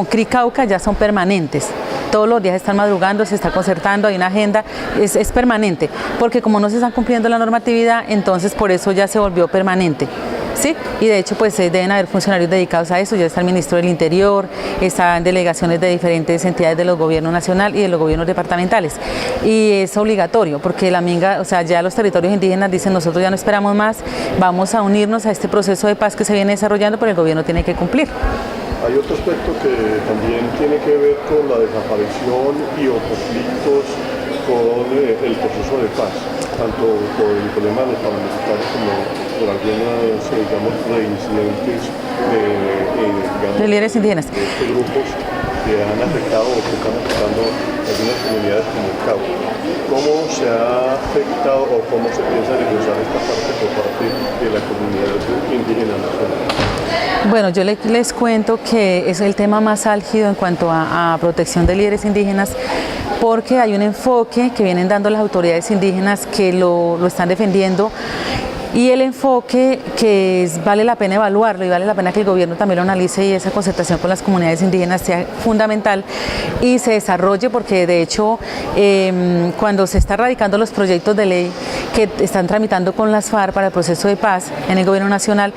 CRI Cauca ya son permanentes. todos los días están madrugando, se está concertando, hay una agenda, es permanente, porque como no se están cumpliendo la normatividad, entonces por eso ya se volvió permanente. Sí, y de hecho pues deben haber funcionarios dedicados a eso, ya está el ministro del Interior, están delegaciones de diferentes entidades de los gobiernos nacional y de los gobiernos departamentales, y es obligatorio porque la minga, o sea, ya los territorios indígenas dicen nosotros ya no esperamos más, vamos a unirnos a este proceso de paz que se viene desarrollando, pero el gobierno tiene que cumplir. Hay otro aspecto que también tiene que ver con la desaparición y o conflictos con el proceso de paz, tanto por el problema de los paramilitares como por algunos, digamos, reincidentes de líderes indígenas. De estos grupos que han afectado o que están afectando algunas comunidades como el Cabo. ¿Cómo se ha afectado o cómo se piensa negociar esta parte por parte de la comunidad indígena nacional? Bueno, yo les cuento que es el tema más álgido en cuanto a protección de líderes indígenas, porque hay un enfoque que vienen dando las autoridades indígenas que lo están defendiendo, y el enfoque que vale la pena evaluarlo y vale la pena que el gobierno también lo analice, y esa concertación con las comunidades indígenas sea fundamental y se desarrolle, porque de hecho cuando se están radicando los proyectos de ley que están tramitando con las FARC para el proceso de paz en el gobierno nacional,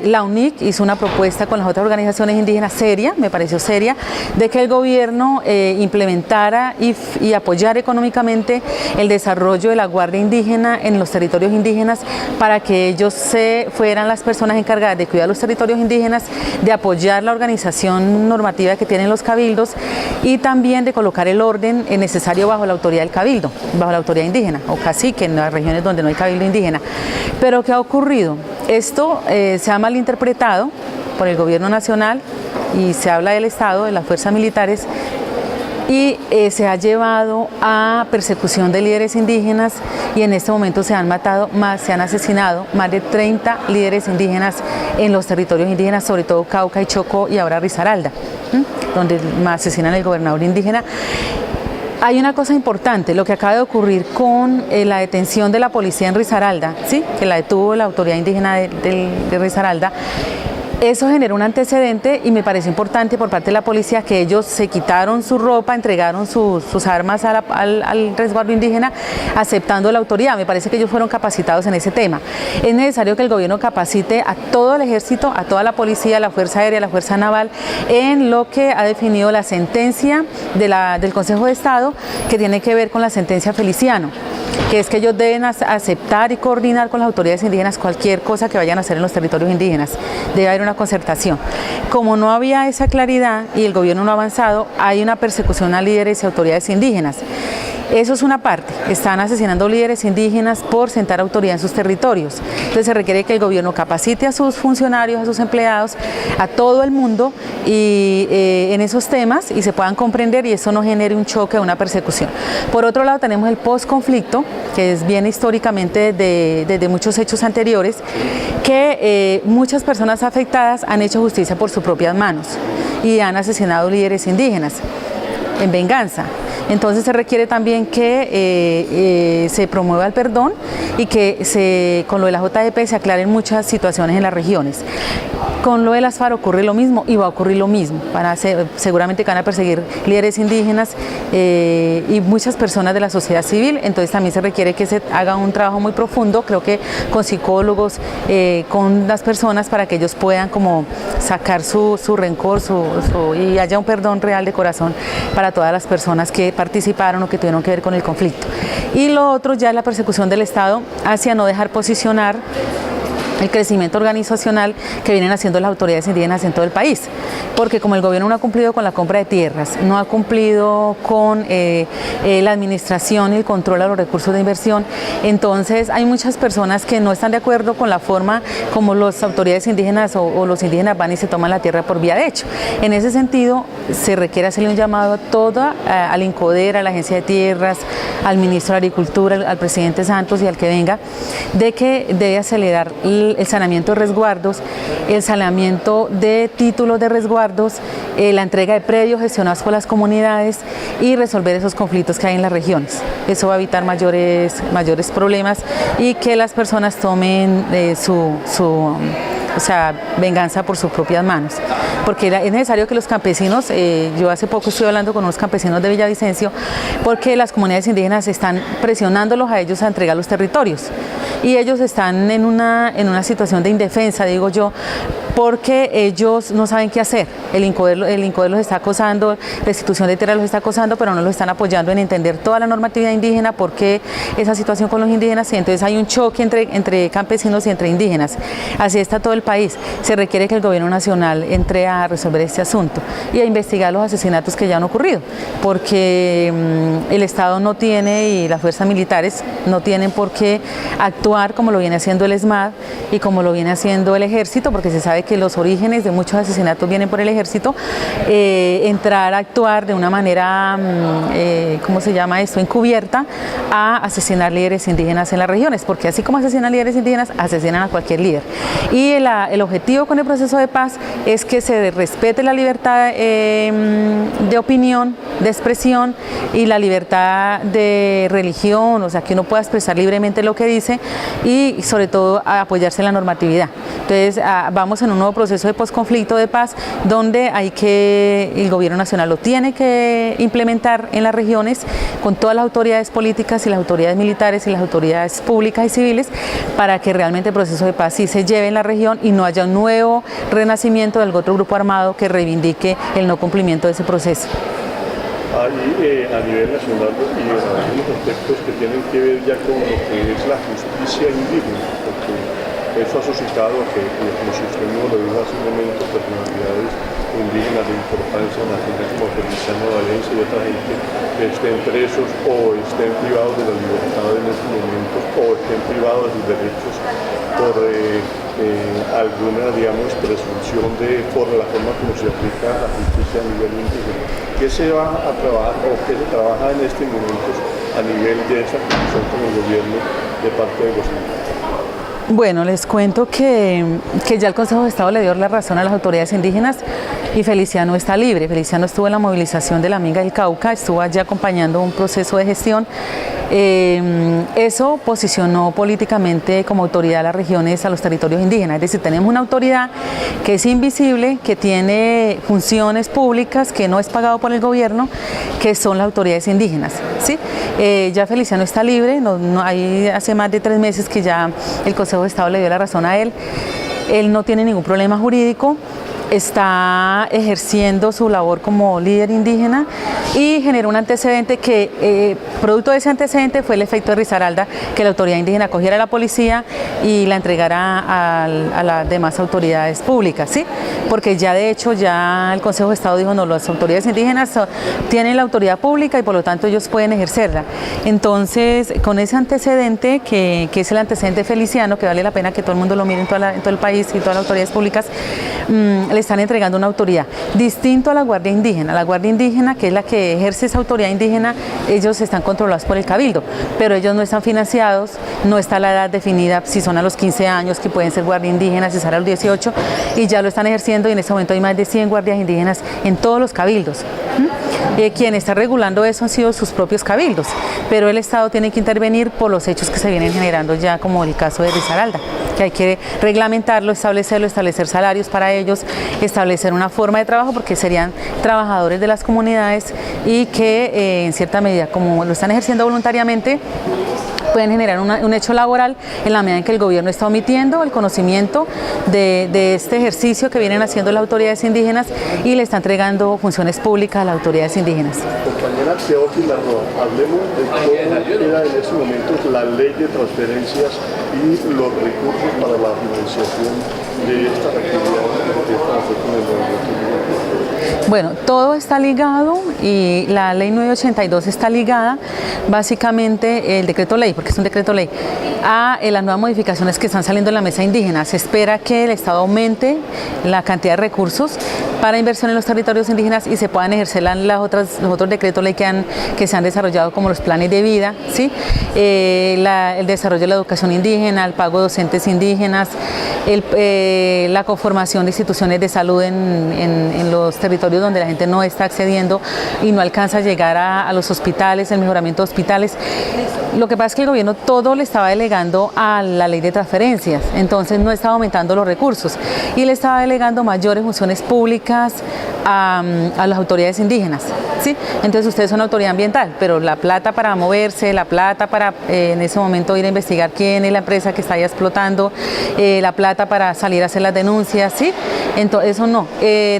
la UNIC hizo una propuesta con las otras organizaciones indígenas seria, me pareció seria, de que el gobierno implementara y apoyara económicamente el desarrollo de la Guardia Indígena en los territorios indígenas, para que ellos fueran las personas encargadas de cuidar los territorios indígenas, de apoyar la organización normativa que tienen los cabildos y también de colocar el orden necesario bajo la autoridad del cabildo, bajo la autoridad indígena o cacique en las regiones donde no hay cabildo indígena. Pero ¿qué ha ocurrido? Esto se ha malinterpretado por el gobierno nacional y se habla del Estado, de las fuerzas militares, y se ha llevado a persecución de líderes indígenas, y en este momento se han asesinado más de 30 líderes indígenas en los territorios indígenas, sobre todo Cauca y Chocó y ahora Risaralda, donde asesinan al gobernador indígena. Hay una cosa importante, lo que acaba de ocurrir con la detención de la policía en Risaralda, ¿sí? Que la detuvo la autoridad indígena de Risaralda. Eso generó un antecedente y me parece importante por parte de la policía que ellos se quitaron su ropa, entregaron sus armas al resguardo indígena, aceptando la autoridad. Me parece que ellos fueron capacitados en ese tema. Es necesario que el gobierno capacite a todo el ejército, a toda la policía, a la Fuerza Aérea, a la Fuerza Naval, en lo que ha definido la sentencia del Consejo de Estado, que tiene que ver con la sentencia Feliciano, que es que ellos deben aceptar y coordinar con las autoridades indígenas cualquier cosa que vayan a hacer en los territorios indígenas. Debe haber una concertación. Como no había esa claridad y el gobierno no ha avanzado, hay una persecución a líderes y autoridades indígenas. Eso es una parte, están asesinando líderes indígenas por sentar autoridad en sus territorios. Entonces se requiere que el gobierno capacite a sus funcionarios, a sus empleados, a todo el mundo en esos temas, y se puedan comprender y eso no genere un choque o una persecución. Por otro lado tenemos el post-conflicto, que viene históricamente desde muchos hechos anteriores, que muchas personas afectadas han hecho justicia por sus propias manos y han asesinado líderes indígenas en venganza. Entonces se requiere también que se promueva el perdón y que con lo de la JEP se aclaren muchas situaciones en las regiones. Con lo de las FARC ocurre lo mismo y va a ocurrir lo mismo. Seguramente van a perseguir líderes indígenas y muchas personas de la sociedad civil. Entonces también se requiere que se haga un trabajo muy profundo, creo que con psicólogos, con las personas, para que ellos puedan como sacar su rencor y haya un perdón real de corazón para todas las personas que participaron o que tuvieron que ver con el conflicto. Y lo otro ya es la persecución del Estado hacia no dejar posicionar el crecimiento organizacional que vienen haciendo las autoridades indígenas en todo el país, porque como el gobierno no ha cumplido con la compra de tierras, no ha cumplido con la administración y el control a los recursos de inversión, entonces hay muchas personas que no están de acuerdo con la forma como las autoridades indígenas o los indígenas van y se toman la tierra por vía de hecho. En ese sentido se requiere hacerle un llamado a toda, al INCODER, a la Agencia de Tierras, al ministro de Agricultura, al presidente Santos y al que venga, de que debe acelerar el saneamiento de resguardos, el saneamiento de títulos de resguardos, la entrega de predios gestionados por las comunidades y resolver esos conflictos que hay en las regiones. Eso va a evitar mayores problemas y que las personas tomen o sea, venganza por sus propias manos, porque es necesario que los campesinos, yo hace poco estuve hablando con unos campesinos de Villavicencio, porque las comunidades indígenas están presionándolos a ellos a entregar los territorios, y ellos están en una situación de indefensa, digo yo, porque ellos no saben qué hacer. El INCODER los está acosando, la institución de tierra los está acosando, pero no los están apoyando en entender toda la normatividad indígena, por qué esa situación con los indígenas, y entonces hay un choque entre campesinos y entre indígenas. Así está todo el país. Se requiere que el gobierno nacional entre a resolver este asunto y a investigar los asesinatos que ya han ocurrido, porque el Estado no tiene y las fuerzas militares no tienen por qué actuar como lo viene haciendo el ESMAD y como lo viene haciendo el Ejército, porque se sabe que los orígenes de muchos asesinatos vienen por el Ejército. Entrar a actuar de una manera, ¿cómo se llama esto?, encubierta, a asesinar líderes indígenas en las regiones, porque así como asesinan líderes indígenas, asesinan a cualquier líder. Y el objetivo con el proceso de paz es que se respete la libertad de opinión, de expresión, y la libertad de religión, o sea, que uno pueda expresar libremente lo que dice, y sobre todo a apoyarse en la normatividad. Entonces vamos en un nuevo proceso de posconflicto de paz, donde el gobierno nacional lo tiene que implementar en las regiones con todas las autoridades políticas y las autoridades militares y las autoridades públicas y civiles, para que realmente el proceso de paz sí se lleve en la región y no haya un nuevo renacimiento del otro grupo armado que reivindique el no cumplimiento de ese proceso. Hay a nivel nacional y en algunos aspectos que tienen que ver ya con lo que es la justicia indígena, porque eso ha suscitado que, como si usted mismo lo dijo hace un momento, personalidades indígenas de importancia nacional como Feliciano Valencia y otra gente que estén presos o estén privados de la libertad en estos momentos o estén privados de sus derechos por alguna, digamos, presunción por la forma como se aplica la justicia a nivel indígena. ¿Qué se va a trabajar o qué se trabaja en estos momentos a nivel de esa discusión con el gobierno de parte de los indígenas? Bueno, les cuento que ya el Consejo de Estado le dio la razón a las autoridades indígenas y Feliciano está libre. Feliciano estuvo en la movilización de la Minga del Cauca, estuvo allí acompañando un proceso de gestión. Eso posicionó políticamente como autoridad a las regiones, a los territorios indígenas. Es decir, tenemos una autoridad que es invisible, que tiene funciones públicas, que no es pagado por el gobierno, que son las autoridades indígenas, ¿sí? Ya Feliciano está libre, hace más de 3 meses que ya el Consejo de Estado le dio la razón a él. Él no tiene ningún problema jurídico, está ejerciendo su labor como líder indígena y generó un antecedente que, producto de ese antecedente, fue el efecto de Risaralda, que la autoridad indígena cogiera a la policía y la entregara a las demás autoridades públicas, ¿sí? Porque ya de hecho ya el Consejo de Estado dijo, no, las autoridades indígenas tienen la autoridad pública y por lo tanto ellos pueden ejercerla. Entonces, con ese antecedente, que es el antecedente Feliciano, que vale la pena que todo el mundo lo mire en todo el país y todas las autoridades públicas, le están entregando una autoridad, distinto a la Guardia Indígena. La Guardia Indígena, que es la que ejerce esa autoridad indígena, ellos están controlados por el Cabildo, pero ellos no están financiados, no está la edad definida, si son a los 15 años, que pueden ser guardia indígenas, si son a los 18, y ya lo están ejerciendo, y en este momento hay más de 100 guardias indígenas en todos los cabildos. Quien está regulando eso han sido sus propios cabildos, pero el Estado tiene que intervenir por los hechos que se vienen generando ya, como el caso de Risaralda, que hay que reglamentarlo, establecer salarios para ellos, establecer una forma de trabajo, porque serían trabajadores de las comunidades y que en cierta medida, como lo están ejerciendo voluntariamente, pueden generar un hecho laboral en la medida en que el gobierno está omitiendo el conocimiento de este ejercicio que vienen haciendo las autoridades indígenas y le está entregando funciones públicas a las autoridades indígenas. Compañera Teófila Roa, hablemos de cómo era en ese momento la ley de transferencias y los recursos para la financiación de estas actividades que se están haciendo en el gobierno. Bueno, todo está ligado y la ley 982 está ligada, básicamente el decreto ley, porque es un decreto ley, a las nuevas modificaciones que están saliendo en la mesa indígena. Se espera que el Estado aumente la cantidad de recursos para inversión en los territorios indígenas y se puedan ejercer los otros decretos ley que se han desarrollado, como los planes de vida, ¿sí? El desarrollo de la educación indígena, el pago de docentes indígenas, la conformación de instituciones de salud en los territorios donde la gente no está accediendo y no alcanza a llegar a los hospitales, el mejoramiento de hospitales. Lo que pasa es que gobierno todo le estaba delegando a la ley de transferencias, entonces no estaba aumentando los recursos y le estaba delegando mayores funciones públicas a las autoridades indígenas, ¿sí? Entonces ustedes son autoridad ambiental, pero la plata para moverse, la plata para en ese momento ir a investigar quién es la empresa que está ahí explotando, la plata para salir a hacer las denuncias, ¿sí? Entonces eso no.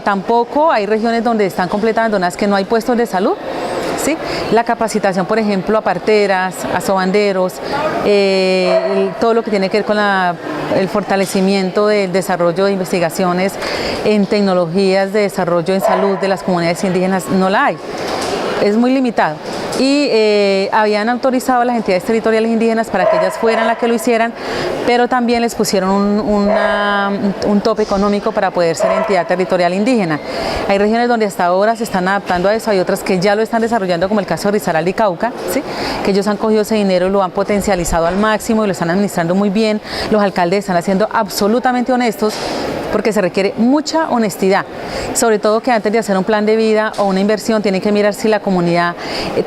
Tampoco hay regiones donde están completamente abandonadas que no hay puestos de salud. ¿Sí? La capacitación, por ejemplo, a parteras, a sobanderos, todo lo que tiene que ver con el fortalecimiento del desarrollo de investigaciones en tecnologías de desarrollo en salud de las comunidades indígenas, no la hay. Es muy limitado. Y habían autorizado a las entidades territoriales indígenas para que ellas fueran las que lo hicieran, pero también les pusieron un tope económico para poder ser entidad territorial indígena. Hay regiones donde hasta ahora se están adaptando a eso, hay otras que ya lo están desarrollando, como el caso de Risaralda y Cauca, ¿sí? Que ellos han cogido ese dinero y lo han potencializado al máximo y lo están administrando muy bien. Los alcaldes están haciendo absolutamente honestos, porque se requiere mucha honestidad, sobre todo que antes de hacer un plan de vida o una inversión tienen que mirar si la comunidad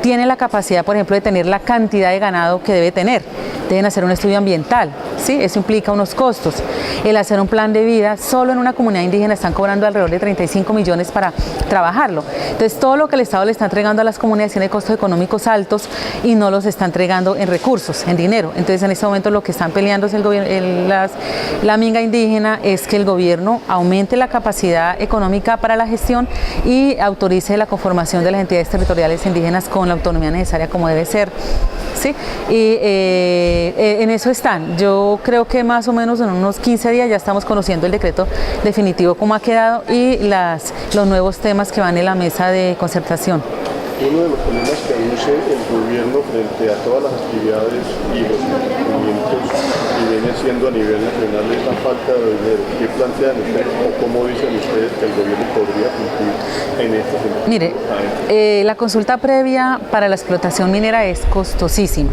tiene la capacidad, por ejemplo, de tener la cantidad de ganado que debe tener. Deben hacer un estudio ambiental, ¿sí? Eso implica unos costos. El hacer un plan de vida, solo en una comunidad indígena están cobrando alrededor de 35 millones para trabajarlo. Entonces, todo lo que el Estado le está entregando a las comunidades tiene costos económicos altos y no los está entregando en recursos, en dinero. Entonces, en este momento lo que están peleando es la minga indígena, es que el gobierno aumente la capacidad económica para la gestión y autorice la conformación de las entidades territoriales indígenas con la autonomía necesaria como debe ser. ¿Sí? Y en eso están. Yo creo que más o menos en unos 15 días ya estamos conociendo el decreto definitivo cómo ha quedado y los nuevos temas que van en la mesa de concertación. Uno de los problemas que aduce el gobierno frente a todas las actividades y los cumplimientos que viene siendo a nivel nacional es la falta de dinero. ¿Qué plantean ustedes o cómo dicen ustedes que el gobierno podría cumplir en este sentido? Mire, la consulta previa para la explotación minera es costosísima.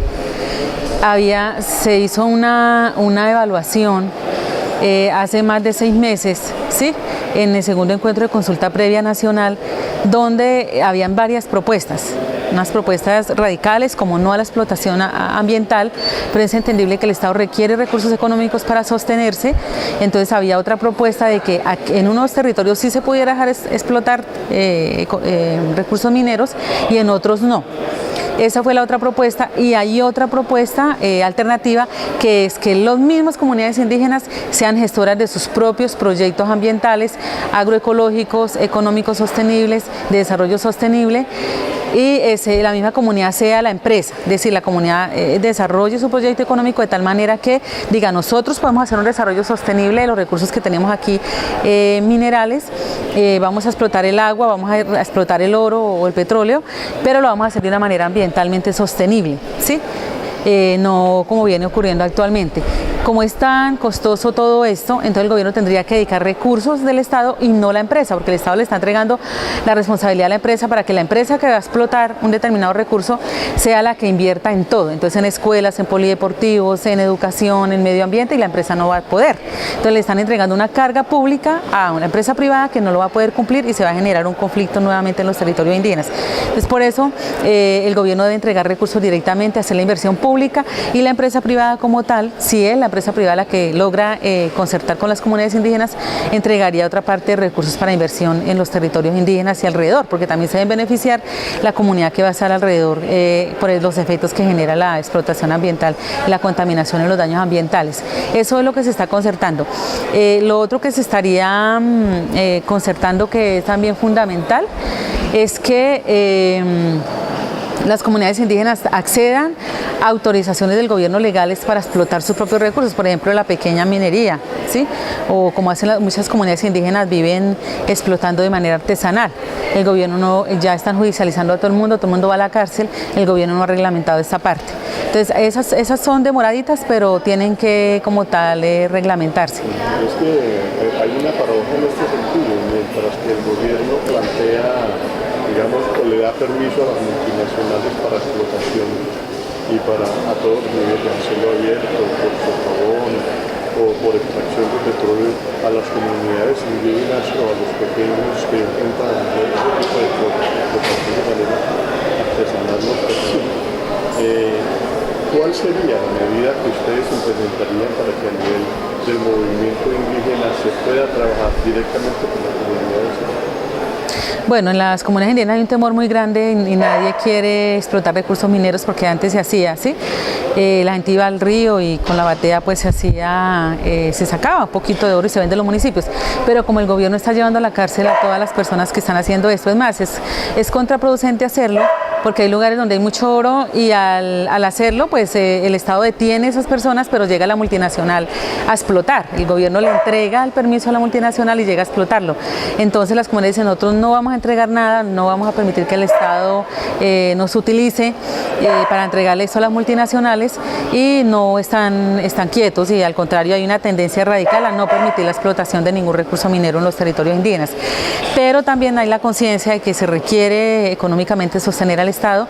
Se hizo una evaluación hace más de 6 meses, ¿sí? En el segundo encuentro de consulta previa nacional, donde habían varias propuestas, unas propuestas radicales como no a la explotación ambiental, pero es entendible que el Estado requiere recursos económicos para sostenerse. Entonces había otra propuesta de que en unos territorios sí se pudiera dejar explotar recursos mineros y en otros no. Esa fue la otra propuesta y hay otra propuesta alternativa, que es que las mismas comunidades indígenas sean gestoras de sus propios proyectos ambientales, agroecológicos, económicos sostenibles, de desarrollo sostenible, y la misma comunidad sea la empresa, es decir, la comunidad desarrolle su proyecto económico de tal manera que diga, nosotros podemos hacer un desarrollo sostenible de los recursos que tenemos aquí minerales, vamos a explotar el agua, vamos a explotar el oro o el petróleo, pero lo vamos a hacer de una manera ambientalmente sostenible, ¿sí? No como viene ocurriendo actualmente. Como es tan costoso todo esto, entonces el gobierno tendría que dedicar recursos del Estado y no la empresa, porque el Estado le está entregando la responsabilidad a la empresa para que la empresa que va a explotar un determinado recurso sea la que invierta en todo, entonces en escuelas, en polideportivos, en educación, en medio ambiente, y la empresa no va a poder. Entonces le están entregando una carga pública a una empresa privada que no lo va a poder cumplir y se va a generar un conflicto nuevamente en los territorios indígenas. Entonces por eso el gobierno debe entregar recursos directamente, hacer la inversión pública, y la empresa privada como tal, si es la empresa privada la que logra concertar con las comunidades indígenas, entregaría otra parte de recursos para inversión en los territorios indígenas y alrededor, porque también se deben beneficiar la comunidad que va a estar alrededor por los efectos que genera la explotación ambiental, la contaminación y los daños ambientales. Eso es lo que se está concertando. Lo otro que se estaría concertando, que es también fundamental, es que las comunidades indígenas accedan a autorizaciones del gobierno legales para explotar sus propios recursos, por ejemplo la pequeña minería, ¿sí? O como hacen muchas comunidades indígenas, viven explotando de manera artesanal. El gobierno ya están judicializando a todo el mundo va a la cárcel, el gobierno no ha reglamentado esta parte. Entonces esas son demoraditas, pero tienen que como tal reglamentarse. Es que hay una paradoja en este sentido, mientras que el gobierno plantea, digamos, o le da permiso a las multinacionales para explotación y a todos los niveles, a cielo abierto, por socavón o por extracción de petróleo, a las comunidades indígenas o a los pequeños que intentan hacer ese tipo de explotación de manera artesanal no perciben. ¿Qué ¿Cuál sería la medida que ustedes implementarían para que a nivel del movimiento indígena se pueda trabajar directamente con la comunidad? Bueno, en las comunidades indígenas hay un temor muy grande y nadie quiere explotar recursos mineros porque antes se hacía, ¿sí? La gente iba al río y con la batea pues se sacaba un poquito de oro y se vende en los municipios, pero como el gobierno está llevando a la cárcel a todas las personas que están haciendo esto, es más, es contraproducente hacerlo porque hay lugares donde hay mucho oro y al hacerlo pues el Estado detiene a esas personas, pero llega la multinacional a explotar, el gobierno le entrega el permiso a la multinacional y llega a explotarlo. Entonces las comunidades dicen, nosotros no vamos a entregar nada, no vamos a permitir que el Estado nos utilice para entregarle esto a las multinacionales y no están quietos y al contrario hay una tendencia radical a no permitir la explotación de ningún recurso minero en los territorios indígenas. Pero también hay la conciencia de que se requiere económicamente sostener al Estado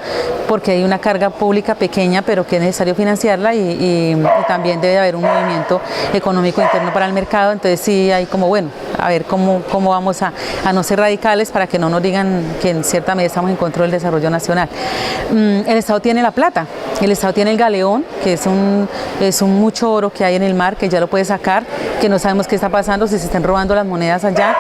porque hay una carga pública pequeña pero que es necesario financiarla y también debe haber un movimiento económico interno para el mercado, entonces sí hay como bueno, a ver cómo vamos a no ser radicales para que no nos digan que en cierta medida estamos en contra del desarrollo nacional. El Estado tiene la plata, el Estado tiene el galeón, que es un mucho oro que hay en el mar, que ya lo puede sacar, que no sabemos qué está pasando, si se están robando las monedas allá,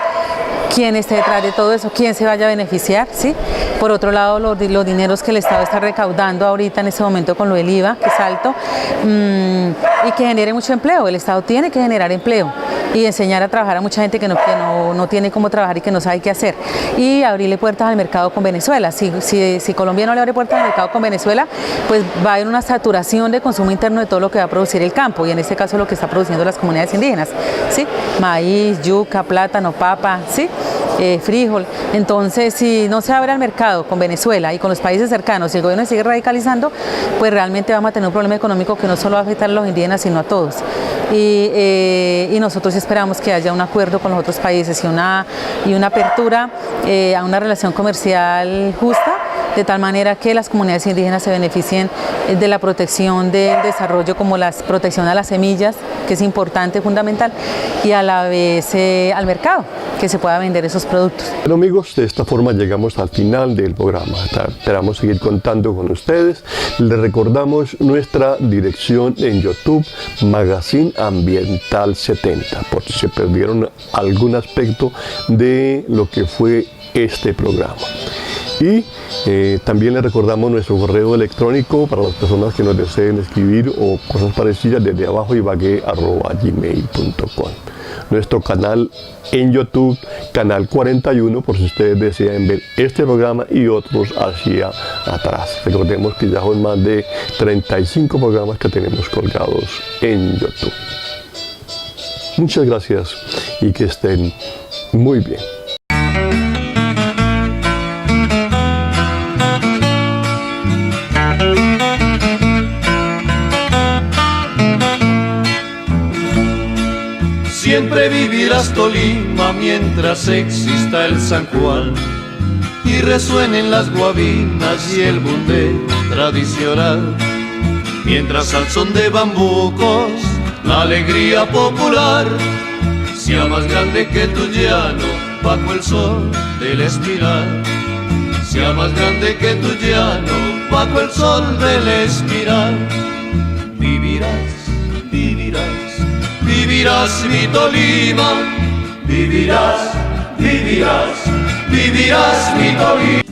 quién está detrás de todo eso, quién se vaya a beneficiar, ¿sí? Por otro lado, los dineros que el Estado está recaudando ahorita en este momento con lo del IVA, que es alto, y que genere mucho empleo. El Estado tiene que generar empleo y enseñar a trabajar a mucha gente que no tiene cómo trabajar y que no sabe qué hacer. Y abrirle puertas al mercado con Venezuela. Si Colombia no le abre puertas al mercado con Venezuela, pues va a haber una saturación de consumo interno de todo lo que va a producir el campo, y en este caso lo que está produciendo las comunidades indígenas, ¿sí? Maíz, yuca, plátano, papa, ¿sí? Frijol. Entonces, si no se abre al mercado con Venezuela y con los países cercanos y el gobierno sigue radicalizando, pues realmente vamos a tener un problema económico que no solo va a afectar a los indígenas, sino a todos. Y nosotros esperamos que haya un acuerdo con los otros países y una apertura a una relación comercial justa, de tal manera que las comunidades indígenas se beneficien de la protección del desarrollo, como la protección a las semillas, que es importante, fundamental, y a la vez al mercado, que se pueda vender esos productos. Bueno amigos, de esta forma llegamos al final del programa. Esperamos seguir contando con ustedes. Les recordamos nuestra dirección en YouTube, Magazine Ambiental 70, por si se perdieron algún aspecto de lo que fue este programa. Y también les recordamos nuestro correo electrónico para las personas que nos deseen escribir o cosas parecidas, desde abajo ibagué@gmail.com. Nuestro canal en YouTube, Canal 41, por si ustedes desean ver este programa y otros hacia atrás. Recordemos que ya son más de 35 programas que tenemos colgados en YouTube. Muchas gracias y que estén muy bien. Siempre vivirás Tolima mientras exista el San Juan y resuenen las guabinas y el bundé tradicional, mientras al son de bambucos la alegría popular sea más grande que tu llano bajo el sol del espiral, sea más grande que tu llano bajo el sol del espiral. Vivirás, vivirás, vivirás mi Tolima, vivirás, vivirás, vivirás mi Tolima.